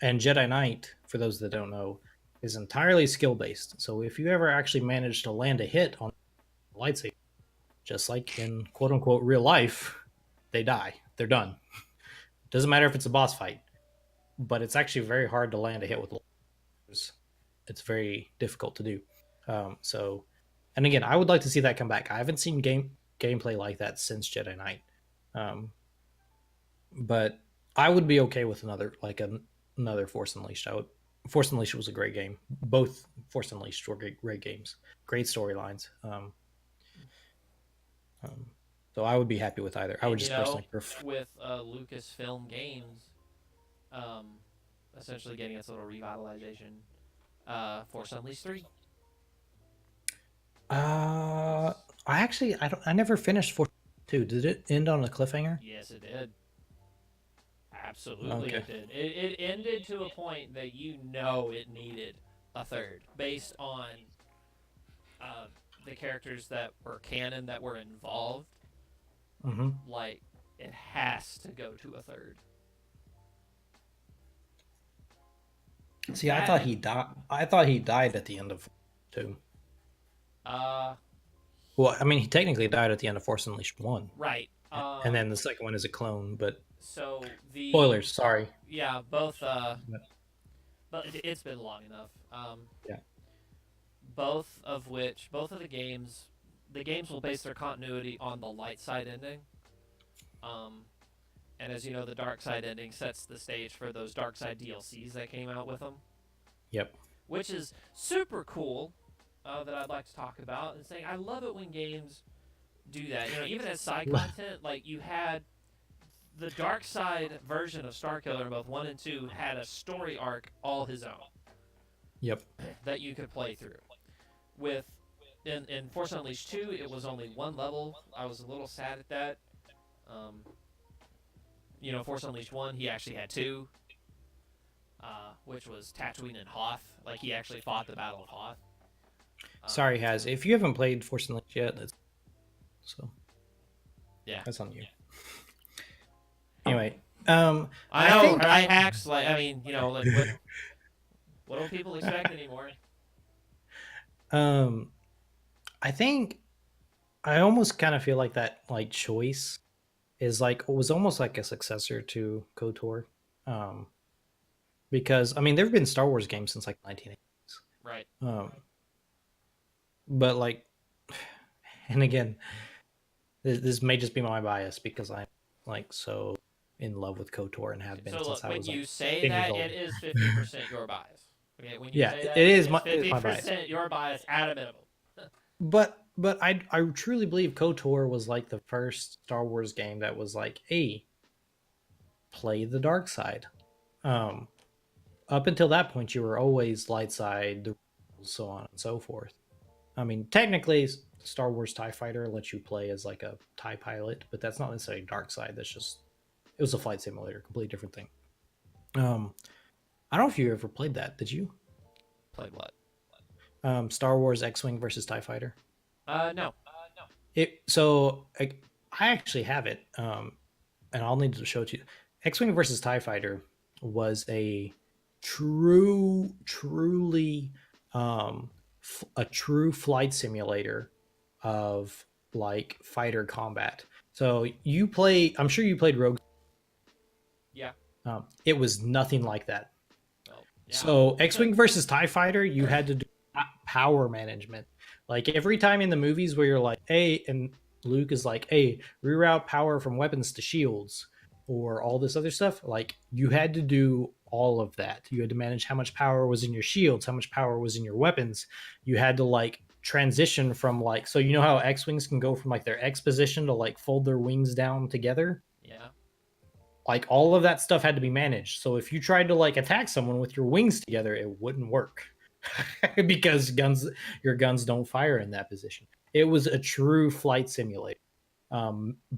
Speaker 2: and Jedi Knight, for those that don't know, is entirely skill based. So if you ever actually manage to land a hit on a lightsaber, just like in quote unquote real life, they die. They're done. Doesn't matter if it's a boss fight, but it's actually very hard to land a hit with lightsabers. It's very difficult to do. So, and again, I would like to see that come back. I haven't seen gameplay like that since Jedi Knight, um, but I would be okay with another Force Unleashed. Force Unleashed was a great game. Both Force Unleashed were great games, great storylines. Um, so I would be happy with either. I would
Speaker 1: and you
Speaker 2: just
Speaker 1: know,
Speaker 2: personally prefer.
Speaker 1: with Lucasfilm Games, um, essentially getting its little revitalization, Force Unleashed 3.
Speaker 2: Uh,
Speaker 1: It's
Speaker 2: I never finished Force Two. Did it end on a cliffhanger?
Speaker 1: Yes, it did. Absolutely,
Speaker 2: Okay.
Speaker 1: it did. It ended to a point that you know it needed a third, based on uh, the characters that were canon that were involved.
Speaker 2: Mm-hmm.
Speaker 1: Like, it has to go to a third.
Speaker 2: See, I
Speaker 1: That
Speaker 2: thought
Speaker 1: and
Speaker 2: he died. I thought he died at the end of two.
Speaker 1: uh,
Speaker 2: Well, I mean, he technically died at the end of Force Unleashed one,
Speaker 1: right.
Speaker 2: and then the second one is a clone. But
Speaker 1: So the
Speaker 2: spoilers, sorry.
Speaker 1: yeah, both
Speaker 2: But,
Speaker 1: but it's been long enough.
Speaker 2: yeah.
Speaker 1: Both of the games will base their continuity on the light side ending. Um, and as you know, the dark side ending sets the stage for those dark side DLCs that came out with them,
Speaker 2: Yep.
Speaker 1: which is super cool. That I'd like to talk about and saying I love it when games do that. You know, even as side content, like you had the dark side version of Starkiller in both one and two had a story arc all his own
Speaker 2: Yep.
Speaker 1: that you could play through. With in Force Unleashed 2, it was only one level. I was a little sad at that. Um, you know, Force Unleashed 1, he actually had two, which was Tatooine and Hoth. Like, he actually fought the Battle of Hoth.
Speaker 2: Sorry, Has. If you haven't played Force Unleashed yet, so
Speaker 1: Yeah.
Speaker 2: that's on you. Anyway,
Speaker 1: I know, right? Hacks, like, I mean, you know, like, what do people expect anymore?
Speaker 2: I think I almost kind of feel like that like choice is like was almost like a successor to KOTOR. Because I mean there have been Star Wars games since like 1980s.
Speaker 1: Right.
Speaker 2: But like and again this may just be my bias because I'm like so in love with KOTOR and have been
Speaker 1: So,
Speaker 2: since
Speaker 1: look,
Speaker 2: I
Speaker 1: when
Speaker 2: was like
Speaker 1: you say
Speaker 2: 10 years
Speaker 1: that,
Speaker 2: old.
Speaker 1: it is 50% your bias. Okay, when you
Speaker 2: Yeah,
Speaker 1: say
Speaker 2: it
Speaker 1: that,
Speaker 2: is
Speaker 1: it's
Speaker 2: my bias.
Speaker 1: 50% your bias at a minimum.
Speaker 2: But I truly believe KOTOR was like the first Star Wars game that was like, hey, play the dark side. Um, Up until that point, you were always light side, the rules, so on and so forth. I mean, technically, Star Wars Tie Fighter lets you play as like a Tie pilot, but that's not necessarily dark side. That's just it was a flight simulator, completely different thing. Um, I don't know if you ever played that. Did you?
Speaker 1: Played what?
Speaker 2: Star Wars X-wing versus Tie Fighter.
Speaker 1: No.
Speaker 2: I actually have it, and I'll need to show it to you. X-wing versus Tie Fighter was a truly a true flight simulator of like fighter combat. So I'm sure you played Rogue.
Speaker 1: Yeah.
Speaker 2: It was nothing like that.
Speaker 1: Well, yeah.
Speaker 2: So X-wing versus TIE fighter, you had to do power management. Like every time in the movies where you're like, hey, and Luke is like, hey, reroute power from weapons to shields or all this other stuff, like you had to do all of that. You had to manage how much power was in your shields, how much power was in your weapons. You had to like transition from like, so you know how X-wings can go from like their X position to like fold their wings down together?
Speaker 1: Yeah.
Speaker 2: Like all of that stuff had to be managed. So if you tried to like attack someone with your wings together, it wouldn't work because your guns don't fire in that position. It was a true flight simulator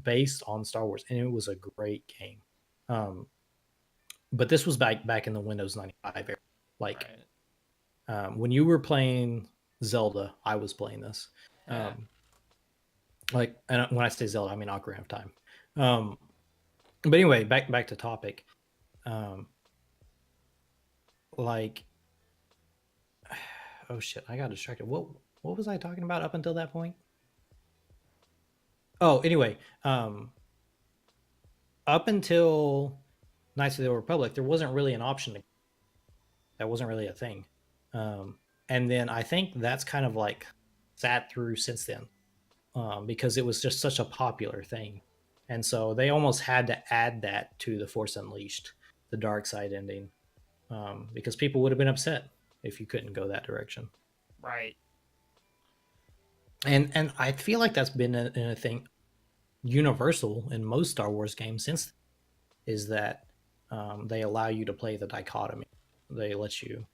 Speaker 2: based on Star Wars, and it was a great game. But this was back in the Windows 95 era. Like when you were playing Zelda, I was playing this. Like, and when I say Zelda, I mean Ocarina of Time. But anyway, back to topic. Like, oh shit, I got distracted. What was I talking about up until that point? Oh, anyway, up until Knights of the Old Republic, there wasn't really an option. That wasn't really a thing. And then I think that's kind of like sat through since then because it was just such a popular thing. And so they almost had to add that to the Force Unleashed, the dark side ending, because people would have been upset if you couldn't go that direction.
Speaker 1: Right.
Speaker 2: And I feel like that's been a thing universal in most Star Wars games since, is that they allow you to play the dichotomy. They let you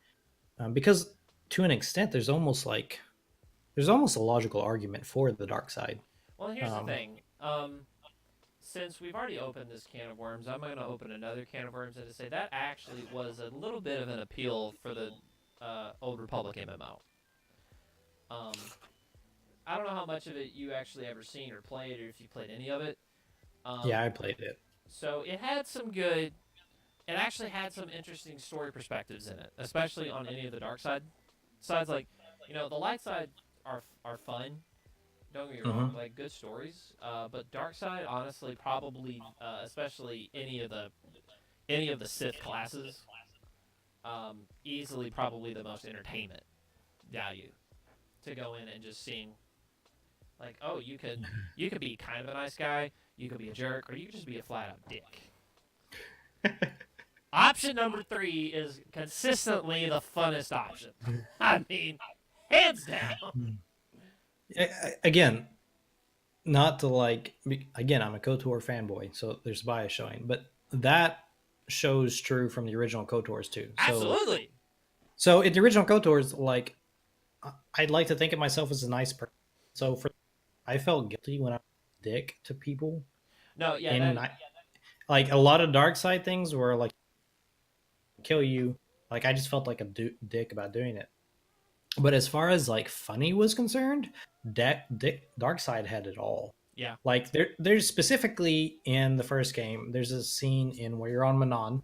Speaker 2: because to an extent there's almost a logical argument for the dark side.
Speaker 1: Well, here's the thing. Since we've already opened this can of worms, I'm going to open another can of worms and to say that actually was a little bit of an appeal for the Old Republic MMO. I don't know how much of it you actually ever seen or played, or if you played any of it.
Speaker 2: Yeah, I played it.
Speaker 1: So it had some good. It actually had some interesting story perspectives in it, especially on any of the dark sides. Like, the light side are fun. Don't get me wrong, like good stories. But dark side, honestly, probably, especially any of the Sith classes, easily probably the most entertainment value to go in and just seeing. Like, oh, you could be kind of a nice guy, you could be a jerk, or you could just be a flat out dick. Option number 3 is consistently the funnest option. I mean, hands down.
Speaker 2: Again, not to like. Again, I'm a KOTOR fanboy, so there's bias showing, but that shows true from the original KOTORs too.
Speaker 1: Absolutely.
Speaker 2: So in the original KOTORs, like, I'd like to think of myself as a nice person. So I felt guilty when I was a dick to people.
Speaker 1: No, yeah.
Speaker 2: Like a lot of dark side things were like kill you. Like I just felt like a dick about doing it. But as far as like funny was concerned, dark side had it all.
Speaker 1: Yeah.
Speaker 2: Like there's specifically in the first game, there's a scene in where you're on Manon,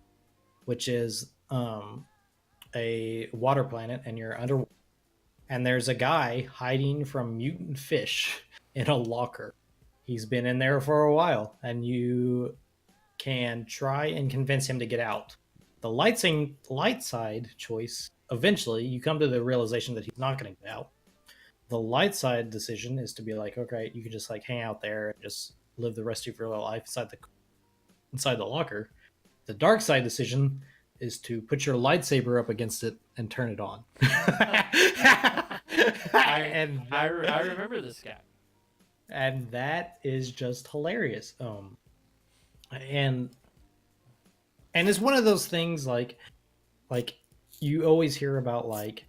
Speaker 2: which is a water planet, and you're underwater. And there's a guy hiding from mutant fish in a locker. He's been in there for a while, and you can try and convince him to get out. The light side choice, eventually you come to the realization that he's not going to get out. The light side decision is to be like, okay, you can just like hang out there and just live the rest of your life inside the locker. The dark side decision is to put your lightsaber up against it and turn it on.
Speaker 1: I remember this guy.
Speaker 2: And that is just hilarious. And it's one of those things like you always hear about like,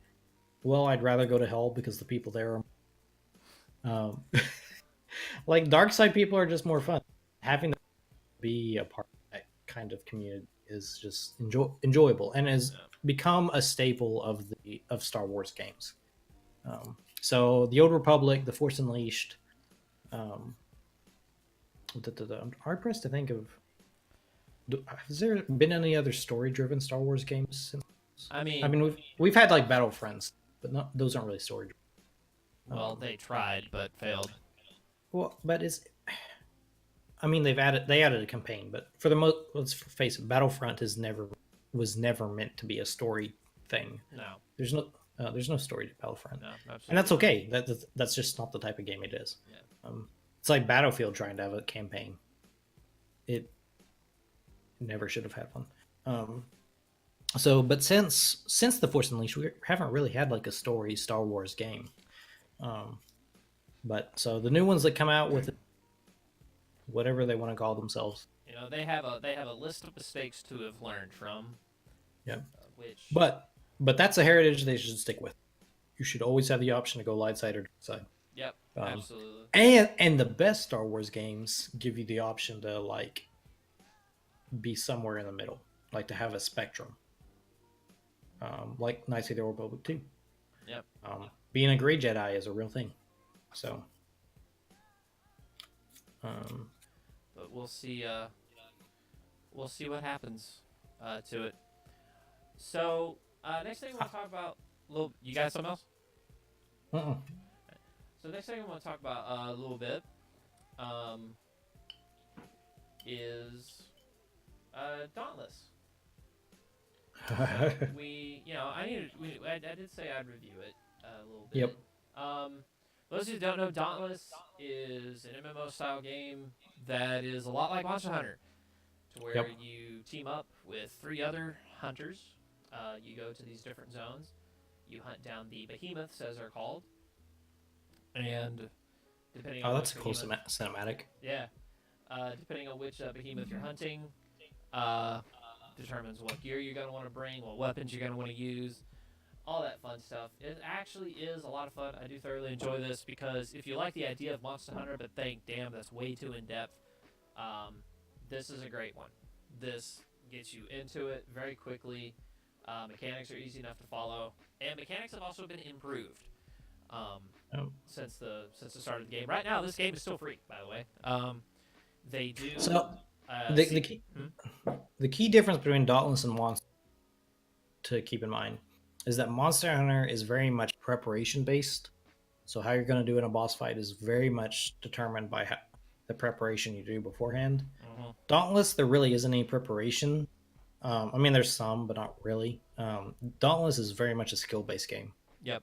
Speaker 2: well, I'd rather go to hell because the people there are like dark side people are just more fun. Having to be a part of that kind of community is just enjoyable and has become a staple of Star Wars games. So the Old Republic, the Force Unleashed. I'm hard pressed to think of. Has there been any other story-driven Star Wars games since?
Speaker 1: I mean,
Speaker 2: we've had like Battlefronts, but those aren't really story-driven.
Speaker 1: Well, they tried but failed.
Speaker 2: Well, but I mean, they added a campaign, but for the most, let's face it, Battlefront was never meant to be a story thing.
Speaker 1: No.
Speaker 2: There's no story to Battlefront,
Speaker 1: No,
Speaker 2: and that's
Speaker 1: absolutely not.
Speaker 2: okay. That's just not the type of game it is.
Speaker 1: Yeah.
Speaker 2: It's like Battlefield trying to have a campaign. It never should have had one. But since the Force Unleashed, we haven't really had like a story Star Wars game. But so the new ones that come out with whatever they want to call themselves.
Speaker 1: You know, they have a list of mistakes to have learned from.
Speaker 2: Yeah.
Speaker 1: Which.
Speaker 2: But that's a heritage they should stick with. You should always have the option to go light side or dark side.
Speaker 1: Yep. Absolutely.
Speaker 2: And the best Star Wars games give you the option to like be somewhere in the middle, like to have a spectrum. Like Knights of the Old Republic 2.
Speaker 1: Yep.
Speaker 2: Being a gray Jedi is a real thing. So.
Speaker 1: But we'll see. We'll see what happens to it. So next thing we want to talk about. You got something else?
Speaker 2: Uh-uh.
Speaker 1: So next thing we want to talk about a little bit is Dauntless. I did say I'd review it a little bit.
Speaker 2: Yep.
Speaker 1: Those who don't know, Dauntless is an MMO style game that is a lot like Monster Hunter, to where you team up with 3 other hunters. You go to these different zones. You hunt down the behemoths, as they're called, and depending on
Speaker 2: that's a cool cinematic.
Speaker 1: Yeah. Depending on which behemoth you're hunting, determines what gear you're going to want to bring, what weapons you're going to want to use, all that fun stuff. It actually is a lot of fun. I do thoroughly enjoy this because if you like the idea of Monster Hunter but think, damn, that's way too in-depth, this is a great one. This gets you into it very quickly. Mechanics are easy enough to follow, and mechanics have also been improved since the start of the game. Right now, this game is still free, by the way. They do.
Speaker 2: So the key difference between Dauntless and Monster to keep in mind is that Monster Hunter is very much preparation based. So how you're going to do in a boss fight is very much determined by the preparation you do beforehand. Mm-hmm. Dauntless, there really isn't any preparation. I mean, there's some, but not really. Dauntless is very much a skill-based game.
Speaker 1: Yep.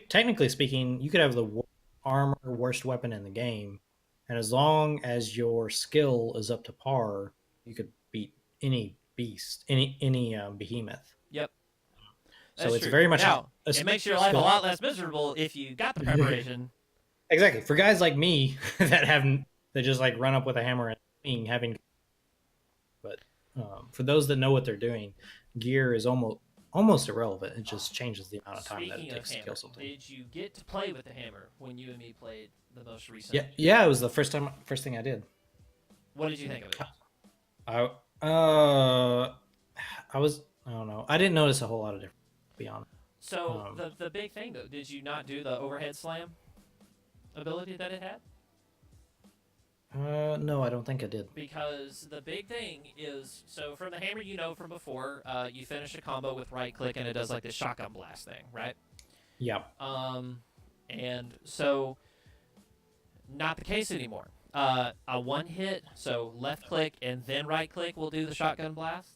Speaker 2: Technically speaking, you could have the worst weapon in the game, and as long as your skill is up to par, you could beat any beast, any behemoth.
Speaker 1: Yep.
Speaker 2: So it's true. Very much
Speaker 1: now, it makes your life a lot less miserable if you got the preparation.
Speaker 2: Exactly. For guys like me that just like run up with a hammer and having. But for those that know what they're doing, gear is almost irrelevant. It just changes the amount of time that it takes to kill something.
Speaker 1: Did you get to play with the hammer when you and me played the most recent?
Speaker 2: Yeah, it was the first thing I did.
Speaker 1: What did you think of it?
Speaker 2: I don't know. I didn't notice a whole lot of difference, to be honest.
Speaker 1: So the big thing though, did you not do the overhead slam ability that it had?
Speaker 2: No, I don't think I did.
Speaker 1: Because the big thing is, so from the hammer you know from before, you finish a combo with right click and it does like this shotgun blast thing, right?
Speaker 2: Yeah.
Speaker 1: And so not the case anymore. A one hit, so left click and then right click will do the shotgun blast,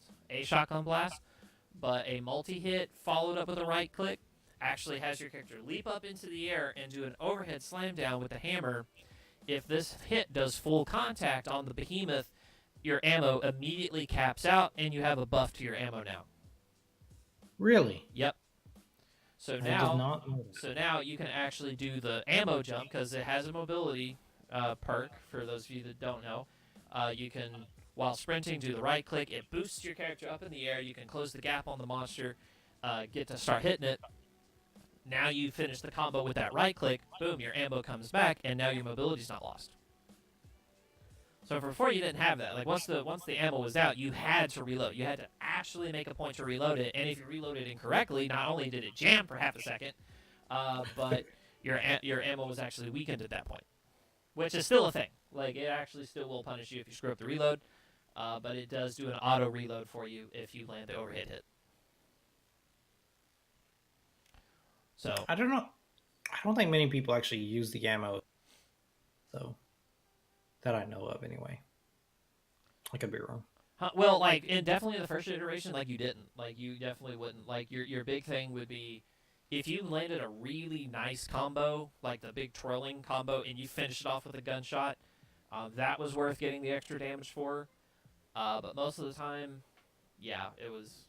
Speaker 1: but a multi-hit followed up with a right click actually has your character leap up into the air and do an overhead slam down with the hammer. If this hit does full contact on the behemoth, your ammo immediately caps out and you have a buff to your ammo now.
Speaker 2: Really?
Speaker 1: Yep. So now you can actually do the ammo jump because it has a mobility perk for those of you that don't know. You can, while sprinting, do the right click. It boosts your character up in the air. You can close the gap on the monster, get to start hitting it. Now you finish the combo with that right click, boom, your ammo comes back, and now your mobility's not lost. So before you didn't have that. Like once the ammo was out, you had to reload. You had to actually make a point to reload it, and if you reloaded incorrectly, not only did it jam for half a second, but your ammo was actually weakened at that point, which is still a thing. Like it actually still will punish you if you screw up the reload, but it does do an auto reload for you if you land the overhead hit. So
Speaker 2: I don't know. I don't think many people actually use the ammo. So that I know of anyway. I could be wrong.
Speaker 1: Well, like in definitely the first iteration, like you didn't, like you definitely wouldn't. Like your big thing would be if you landed a really nice combo, like the big twirling combo, and you finished it off with a gunshot. That was worth getting the extra damage for. But most of the time, yeah, it was.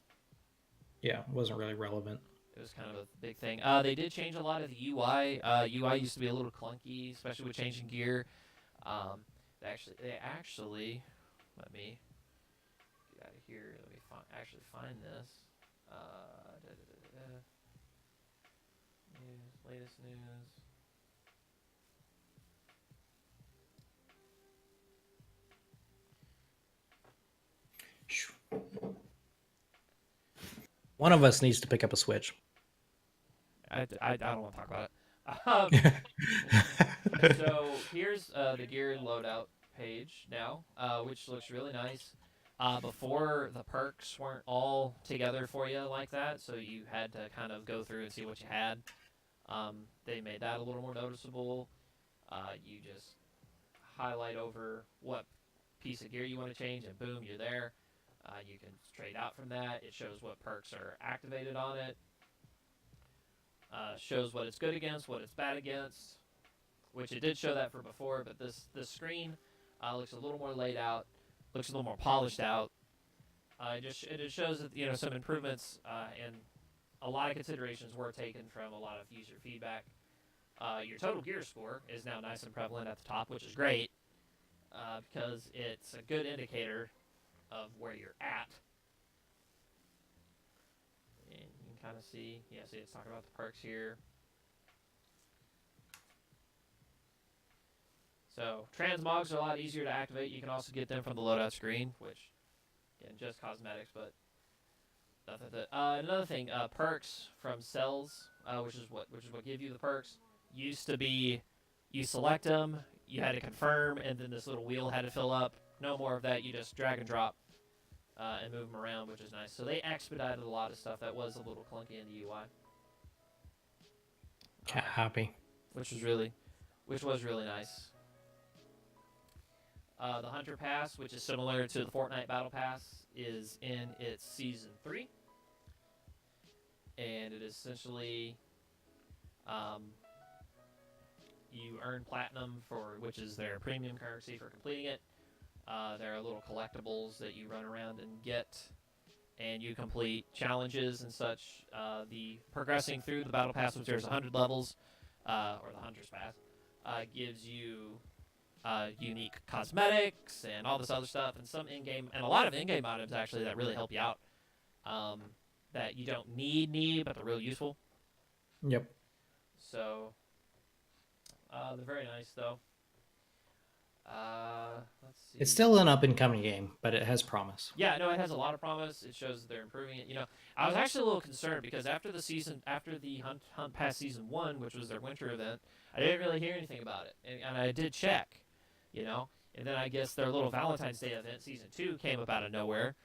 Speaker 2: Yeah, it wasn't really relevant.
Speaker 1: It was kind of a big thing. They did change a lot of the UI. UI used to be a little clunky, especially with changing gear. They actually, let me get out of here. Let me actually find this. News, latest news.
Speaker 2: One of us needs to pick up a Switch.
Speaker 1: I don't want to talk about it. So here's the gear loadout page now, which looks really nice. Before, the perks weren't all together for you like that, so you had to kind of go through and see what you had. They made that a little more noticeable. You just highlight over what piece of gear you want to change, and boom, you're there. You can trade out from that. It shows what perks are activated on it. Shows what it's good against, what it's bad against, which it did show that for before, but this screen looks a little more laid out, looks a little more polished out. It just shows that some improvements and a lot of considerations were taken from a lot of user feedback. Your total gear score is now nice and prevalent at the top, which is great because it's a good indicator of where you're at. And you can kind of see, see it's talking about the perks here. So transmogs are a lot easier to activate. You can also get them from the loadout screen, which, again, just cosmetics, but nothing. Another thing, perks from cells, which is what give you the perks, used to be you select them, you had to confirm, and then this little wheel had to fill up. No more of that. You just drag and drop and move them around, which is nice. So they expedited a lot of stuff that was a little clunky in the UI.
Speaker 2: Happy.
Speaker 1: Which was really nice. The Hunter Pass, which is similar to the Fortnite Battle Pass, is in its Season 3. And it is essentially you earn Platinum, which is their premium currency for completing it. There are little collectibles that you run around and get, and you complete challenges and such. The progressing through the Battle Pass, which there's 100 levels, or the Hunter's Pass, gives you unique cosmetics and all this other stuff, and some in-game, and a lot of in-game items actually that really help you out. That you don't need, but they're really useful.
Speaker 2: Yep.
Speaker 1: So, they're very nice though. Let's see.
Speaker 2: It's still an up-and-coming game, but it has promise.
Speaker 1: Yeah, no, it has a lot of promise. It shows that they're improving it. I was actually a little concerned because after the Hunt Pass Season 1, which was their winter event, I didn't really hear anything about it, and I did check, and then I guess their little Valentine's Day event, Season 2, came up out of nowhere.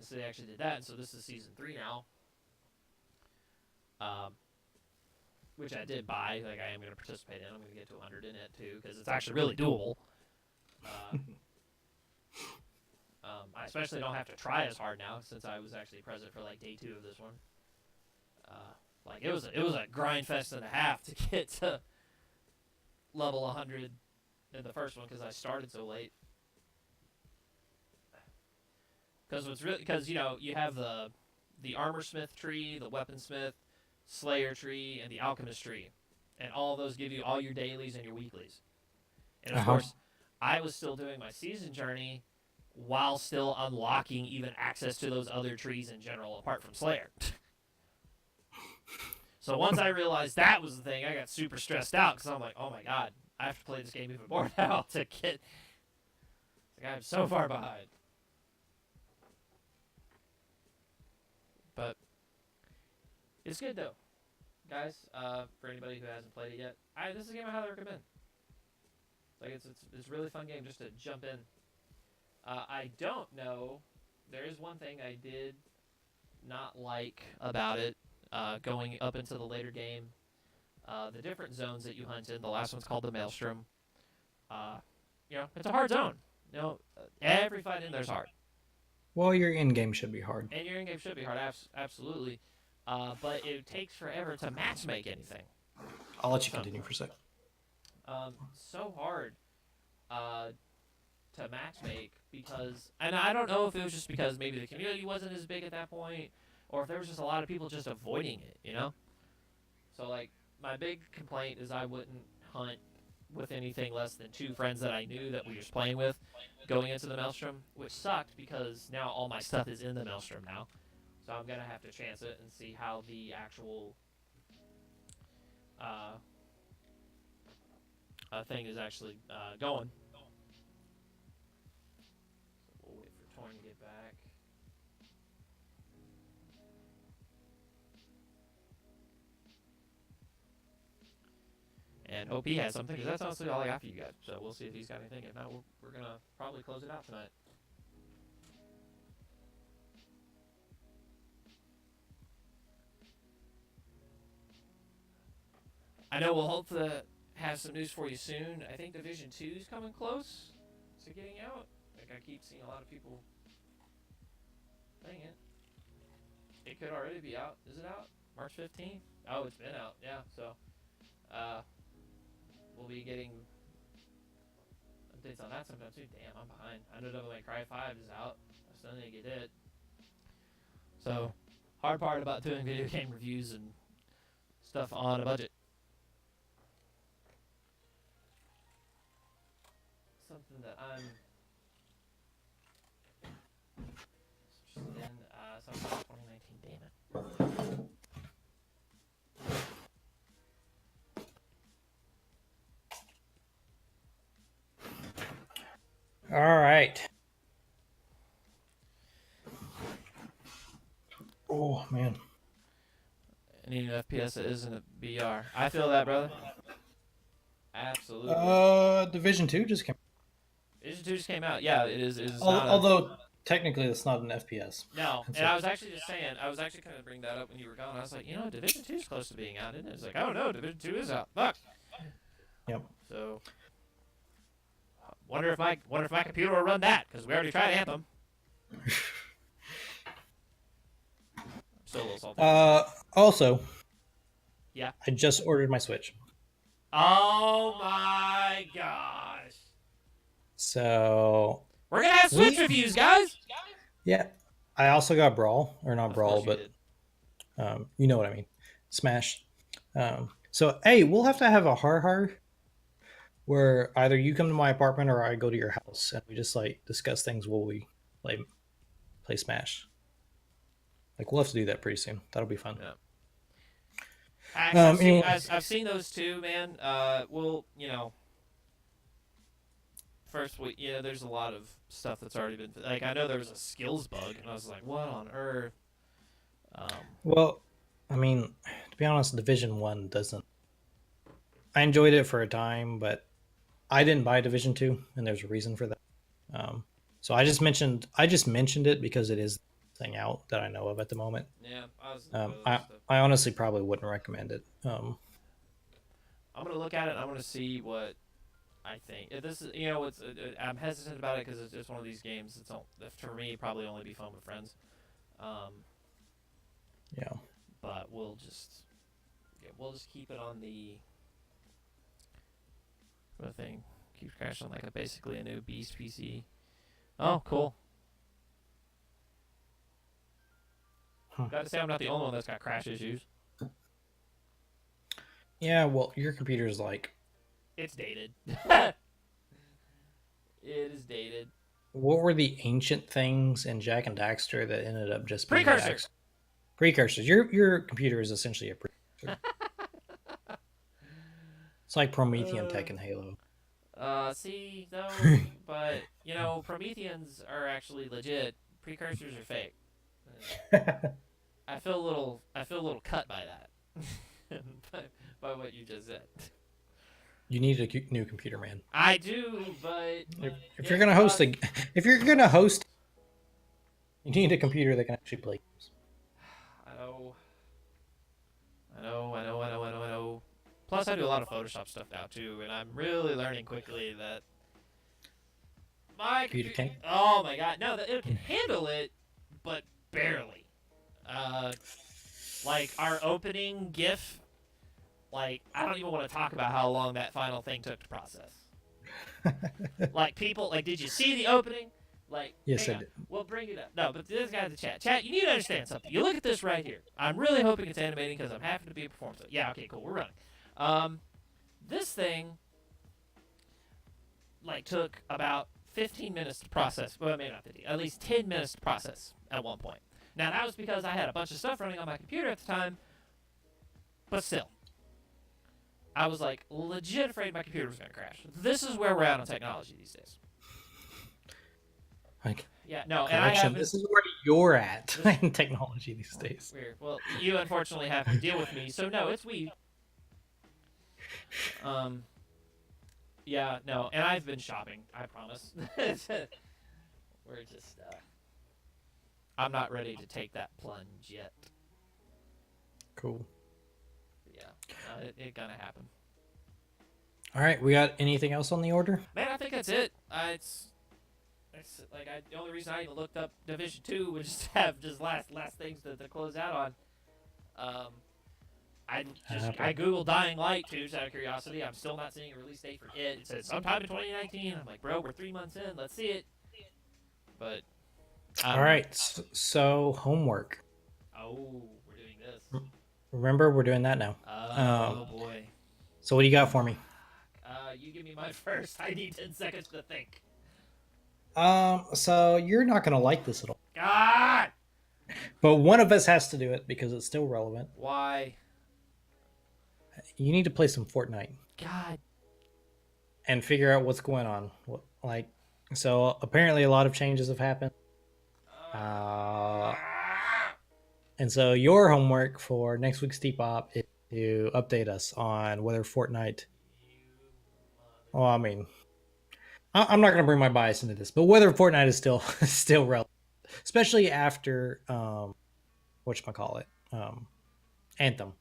Speaker 1: So they actually did that, and so this is Season 3 now. Which I did buy. Like, I am going to participate in. I'm going to get to 100 in it, too, because it's actually really doable. I especially don't have to try as hard now, since I was actually present for, like, day 2 of this one. It was a grind fest and a half to get to level 100 in the first one, because I started so late. Because you have the armor smith tree, the weaponsmith, slayer tree, and the alchemist tree, and all of those give you all your dailies and your weeklies. And of course, I was still doing my season journey while still unlocking even access to those other trees in general, apart from slayer. So once I realized that was the thing, I got super stressed out because I'm like, oh my god, I have to play this game even more now to get. I'm so far behind. But it's good though, guys. For anybody who hasn't played it yet, this is a game I highly recommend. It's a really fun game just to jump in. I don't know. There is one thing I did not like about it. Going up into the later game, the different zones that you hunt in. The last one's called the Maelstrom. it's a hard zone. Every fight in there's hard.
Speaker 2: Well, your in-game should be hard.
Speaker 1: And your in-game should be hard, absolutely. But it takes forever to matchmake anything.
Speaker 2: I'll let you continue for a sec.
Speaker 1: So hard to matchmake because, and I don't know if it was just because maybe the community wasn't as big at that point, or if there was just a lot of people just avoiding it, So, like, my big complaint is I wouldn't hunt with anything less than 2 friends that I knew that we were just playing with going into the Maelstrom, which sucked because now all my stuff is in the Maelstrom now. So I'm going to have to chance it and see how the actual thing is actually going. So we'll wait for Toarn to get back. And hope he has something, because that's honestly all I got for you guys. So we'll see if he's got anything. If not, we're going to probably close it out tonight. I know we'll hope to have some news for you soon. I think Division 2 is coming close to getting out. Like, I keep seeing a lot of people saying it. It could already be out. Is it out? March 15th? Oh, it's been out. Yeah, so we'll be getting updates on that sometime too. Damn, I'm behind. I know Devil May Cry 5 is out. I still need to get it. So, hard part about doing video game reviews and stuff on a budget. Something that I'm interested in. Something 2019, damn it.
Speaker 2: All right. Oh, man.
Speaker 1: I need an FPS that isn't a BR. I feel that, brother. Absolutely.
Speaker 2: Division 2 just came.
Speaker 1: Division 2 just came out. Yeah, it is.
Speaker 2: Although technically it's not an FPS.
Speaker 1: No, and I was actually just saying. I was actually kind of bring that up when you were gone. I was like, Division 2 is close to being out, isn't it? It's like, oh no, Division 2 is out. Fuck.
Speaker 2: Yep.
Speaker 1: So, wonder if my computer will run that, because we already tried Anthem. Still a little salty.
Speaker 2: Also.
Speaker 1: Yeah.
Speaker 2: I just ordered my Switch.
Speaker 1: Oh my gosh.
Speaker 2: So
Speaker 1: we're gonna have Switch reviews, guys.
Speaker 2: Yeah. I also got Brawl, or not Brawl, but you know what I mean. Smash. So hey, we'll have to have a har where either you come to my apartment or I go to your house and we just like discuss things while we play Smash. Like, we'll have to do that pretty soon. That'll be fun.
Speaker 1: Yeah. Actually, I've seen those too, man. First week, there's a lot of stuff that's already been, like, I know there was a skills bug, and I was like, what on earth?
Speaker 2: Well, I mean, to be honest, Division 1 doesn't. I enjoyed it for a time, but I didn't buy Division 2, and there's a reason for that. So I just mentioned it because it is the thing out that I know of at the moment.
Speaker 1: Yeah,
Speaker 2: I honestly probably wouldn't recommend it.
Speaker 1: I'm gonna look at it. I'm gonna see what I think. This is, I'm hesitant about it because it's just one of these games. It's for me probably only be fun with friends.
Speaker 2: Yeah.
Speaker 1: But we'll just keep it on the thing. Keeps crashing like basically a new beast PC. Oh, cool. Gotta say, I'm not the only one that's got crash issues.
Speaker 2: Yeah, well, your computer's like...
Speaker 1: It's dated. It is dated.
Speaker 2: What were the ancient things in Jak and Daxter that ended up just being...
Speaker 1: Precursors!
Speaker 2: Precursors. Your computer is essentially a precursor. It's like Promethean Tech and Halo.
Speaker 1: See, though, but, Prometheans are actually legit. Precursors are fake. I feel a little cut by that. by what you just said.
Speaker 2: You need a new computer, man.
Speaker 1: I do, but
Speaker 2: if you're gonna host you need a computer that can actually play games.
Speaker 1: I know. Plus, I do a lot of Photoshop stuff now too, and I'm really learning quickly that My computer. Oh my god, no, it can handle it, but barely. Like our opening GIF. Like I don't even want to talk about how long that final thing took to process. Like people, like, did you see the opening? Like,
Speaker 2: yes, I did.
Speaker 1: We'll bring it up. No, but this guy's the chat. Chat, you need to understand something. You look at this right here. I'm really hoping it's animating because I'm happy to be a performance. Yeah, okay, cool. We're running. This thing, like, took about 15 minutes to process. Well, maybe not 15. At least 10 minutes to process at one point. Now, that was because I had a bunch of stuff running on my computer at the time. But still. I was, like, legit afraid my computer was going to crash. This is where we're at on technology these days.
Speaker 2: Like,
Speaker 1: yeah, no,
Speaker 2: and I haven't... This is where you're at in technology these days.
Speaker 1: Weird. Well, you unfortunately have to deal with me, so no, it's we. Yeah, no, and I've been shopping, I promise. We're just, I'm not ready to take that plunge yet.
Speaker 2: Cool.
Speaker 1: Yeah, it gonna happen.
Speaker 2: All right, we got anything else on the order?
Speaker 1: Man, I think that's it. It's like the only reason I even looked up Division 2 was just to have just last things to close out on. I googled Dying Light 2 just out of curiosity. I'm still not seeing a release date for it. It says sometime in 2019. I'm like, bro, we're 3 months in. Let's see it. But
Speaker 2: all right, so homework.
Speaker 1: Oh, we're doing this.
Speaker 2: Remember, we're doing that now.
Speaker 1: Oh boy.
Speaker 2: So what do you got for me?
Speaker 1: You give me mine first. I need 10 seconds to think.
Speaker 2: So you're not gonna like this at all.
Speaker 1: God.
Speaker 2: But one of us has to do it because it's still relevant.
Speaker 1: Why?
Speaker 2: You need to play some Fortnite.
Speaker 1: God.
Speaker 2: And figure out what's going on. So apparently a lot of changes have happened. And so your homework for next week's Tpop is to update us on whether Fortnite. Well, I mean, I'm not going to bring my bias into this, but whether Fortnite is still relevant, especially after whatchamacallit, Anthem.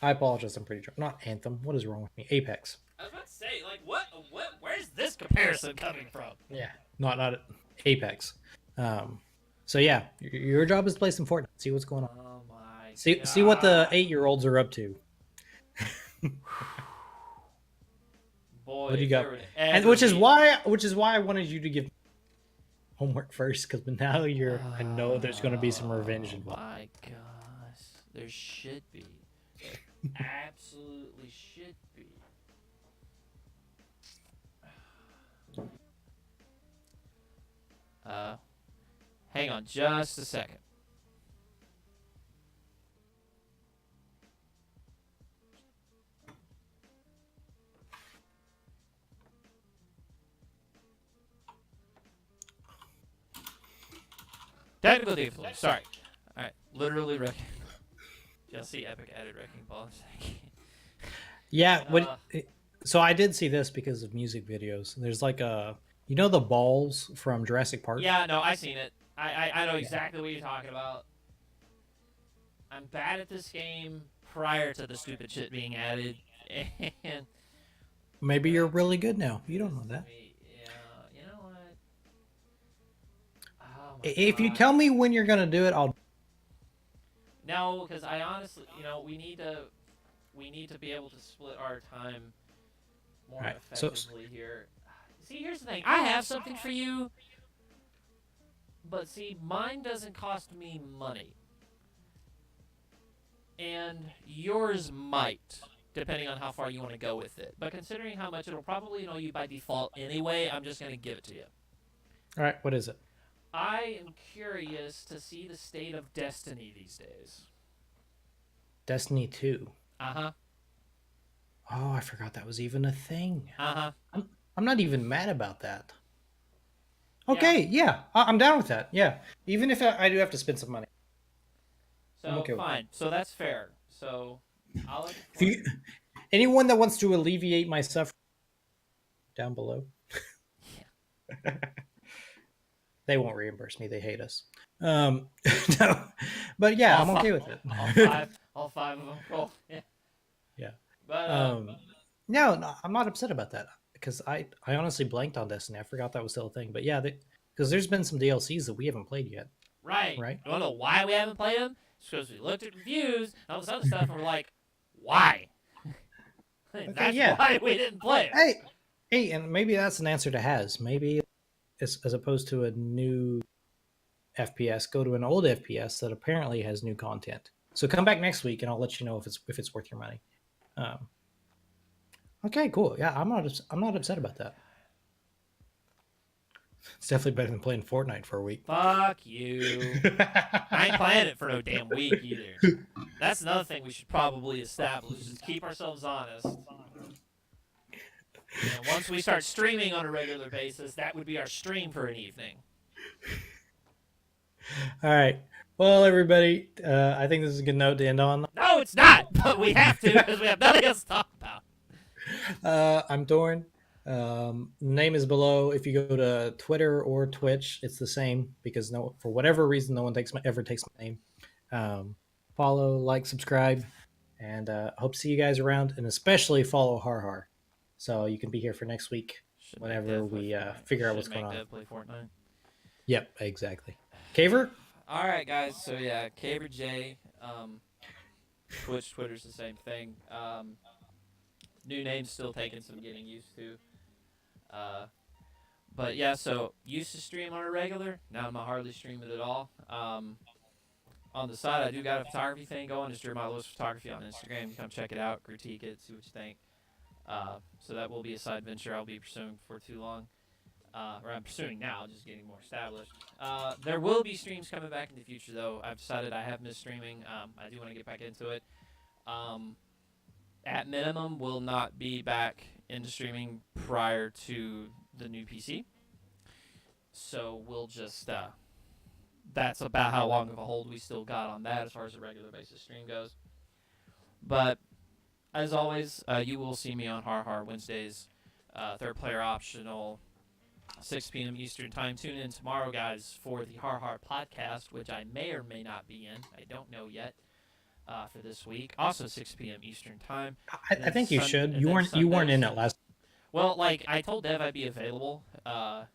Speaker 2: I apologize, I'm pretty drunk. Not Anthem. What is wrong with me? Apex.
Speaker 1: I was about to say, like, what? Where's this comparison coming from?
Speaker 2: Yeah, not Apex. So yeah, your job is to play some Fortnite. See what's going on.
Speaker 1: Oh my God.
Speaker 2: See what the 8-year-olds are up to.
Speaker 1: Boy,
Speaker 2: what do you got? And which is why I wanted you to give homework first, because now I know there's going to be some revenge involved.
Speaker 1: Oh my gosh, there should be. Absolutely should be. Hang on just a second. Technical difficulty. Sorry. All right. Literally wrecking. You'll see Epic added wrecking ball in a second.
Speaker 2: Yeah. So I did see this because of music videos. There's like the balls from Jurassic Park.
Speaker 1: Yeah. No, I seen it. I know exactly what you're talking about. I'm bad at this game prior to the stupid shit being added, and
Speaker 2: maybe you're really good now. You don't know that.
Speaker 1: Yeah. You know what? Oh
Speaker 2: if you tell me when you're gonna do it, I'll.
Speaker 1: No, because I honestly, we need to be able to split our time more effectively here. See, here's the thing. I have something for you, but see, mine doesn't cost me money. And yours might, depending on how far you want to go with it. But considering how much it'll probably annoy you by default anyway, I'm just going to give it to you.
Speaker 2: All right, what is it?
Speaker 1: I am curious to see the state of Destiny these days.
Speaker 2: Destiny 2?
Speaker 1: Uh-huh.
Speaker 2: Oh, I forgot that was even a thing.
Speaker 1: Uh-huh.
Speaker 2: I'm not even mad about that. Okay, yeah, I'm down with that. Yeah, even if I do have to spend some money.
Speaker 1: So, okay, fine. So that's fair. So, I'll
Speaker 2: anyone that wants to alleviate my suffering, down below. Yeah. They won't reimburse me. They hate us. No, but yeah, I'm okay with it.
Speaker 1: All five of them. Cool. Yeah.
Speaker 2: Yeah.
Speaker 1: But
Speaker 2: no, I'm not upset about that because I honestly blanked on Destiny. I forgot that was still a thing. But yeah, because there's been some DLCs that we haven't played yet.
Speaker 1: Right.
Speaker 2: Right.
Speaker 1: You wanna know why we haven't played them? It's because we looked at reviews and all this other stuff, and we're like, why? That's why we didn't play it.
Speaker 2: Hey, and maybe that's an answer to Has. Maybe as opposed to a new FPS, go to an old FPS that apparently has new content. So come back next week, and I'll let you know if it's worth your money. Okay, cool. Yeah, I'm not upset about that. It's definitely better than playing Fortnite for a week.
Speaker 1: Fuck you. I ain't playing it for no damn week either. That's another thing we should probably establish, is keep ourselves honest. And once we start streaming on a regular basis, that would be our stream for an evening.
Speaker 2: All right. Well, everybody, I think this is a good note to end on.
Speaker 1: No, it's not, but we have to because we have nothing else to talk about.
Speaker 2: I'm Toarn. Name is below. If you go to Twitter or Twitch, it's the same because for whatever reason, no one ever takes my name. Follow, like, subscribe, and hope to see you guys around, and especially follow Har, so you can be here for next week whenever we figure out what's going on.
Speaker 1: Play Fortnite.
Speaker 2: Yep, exactly. Caver?
Speaker 1: All right, guys. So yeah, Caver J. Twitter's the same thing. New name's still taking some getting used to. But yeah, so used to stream on a regular. Now I'm hardly stream it at all. On the side, I do got a photography thing going. Just Drew Lewis Photography on Instagram. You come check it out, critique it, see what you think. So that will be a side venture I'll be pursuing for too long. Or I'm pursuing now, just getting more established. There will be streams coming back in the future, though. I've decided I have missed streaming. I do want to get back into it. At minimum, will not be back into streaming prior to the new PC. So we'll just, that's about how long of a hold we still got on that as far as the regular basis stream goes. But as always, you will see me on Har Wednesdays, third player optional, 6 p.m. Eastern time. Tune in tomorrow, guys, for the Har podcast, which I may or may not be in. I don't know yet. For this week, also 6 p.m. Eastern time.
Speaker 2: I think you should. You weren't in it last.
Speaker 1: Well, like I told Dev I'd be available, but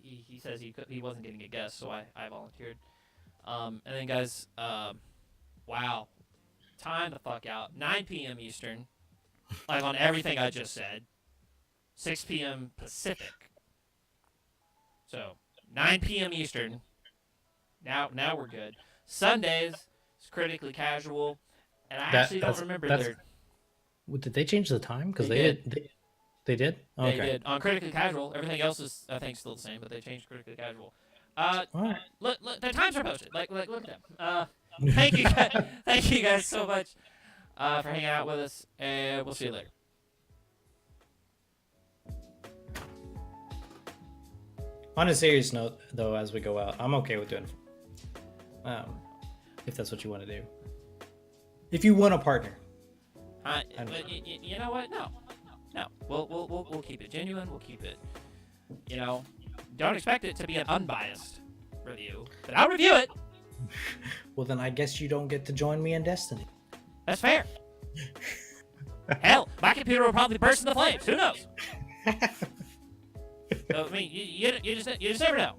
Speaker 1: he says he wasn't getting a guest, so I volunteered. And then guys, wow, time the fuck out. 9 p.m. Eastern, like on everything I just said. 6 p.m. Pacific. So 9 p.m. Eastern. Now we're good. Sundays. Critically casual, and I actually don't remember their.
Speaker 2: Did they change the time? Because they did. They did. Okay.
Speaker 1: They did on critically casual. Everything else is, I think, still the same, but they changed critically casual. Right. Look, their times are posted. Like, look at them. Thank you guys so much for hanging out with us, and we'll see you later.
Speaker 2: On a serious note, though, as we go out, I'm okay with doing. If that's what you want to do. If you want a partner.
Speaker 1: You know what? No. We'll keep it genuine. We'll keep it, don't expect it to be an unbiased review, but I'll review it.
Speaker 2: Well, then I guess you don't get to join me in Destiny.
Speaker 1: That's fair. Hell, my computer will probably burst into flames. Who knows? So, I mean, you just never know.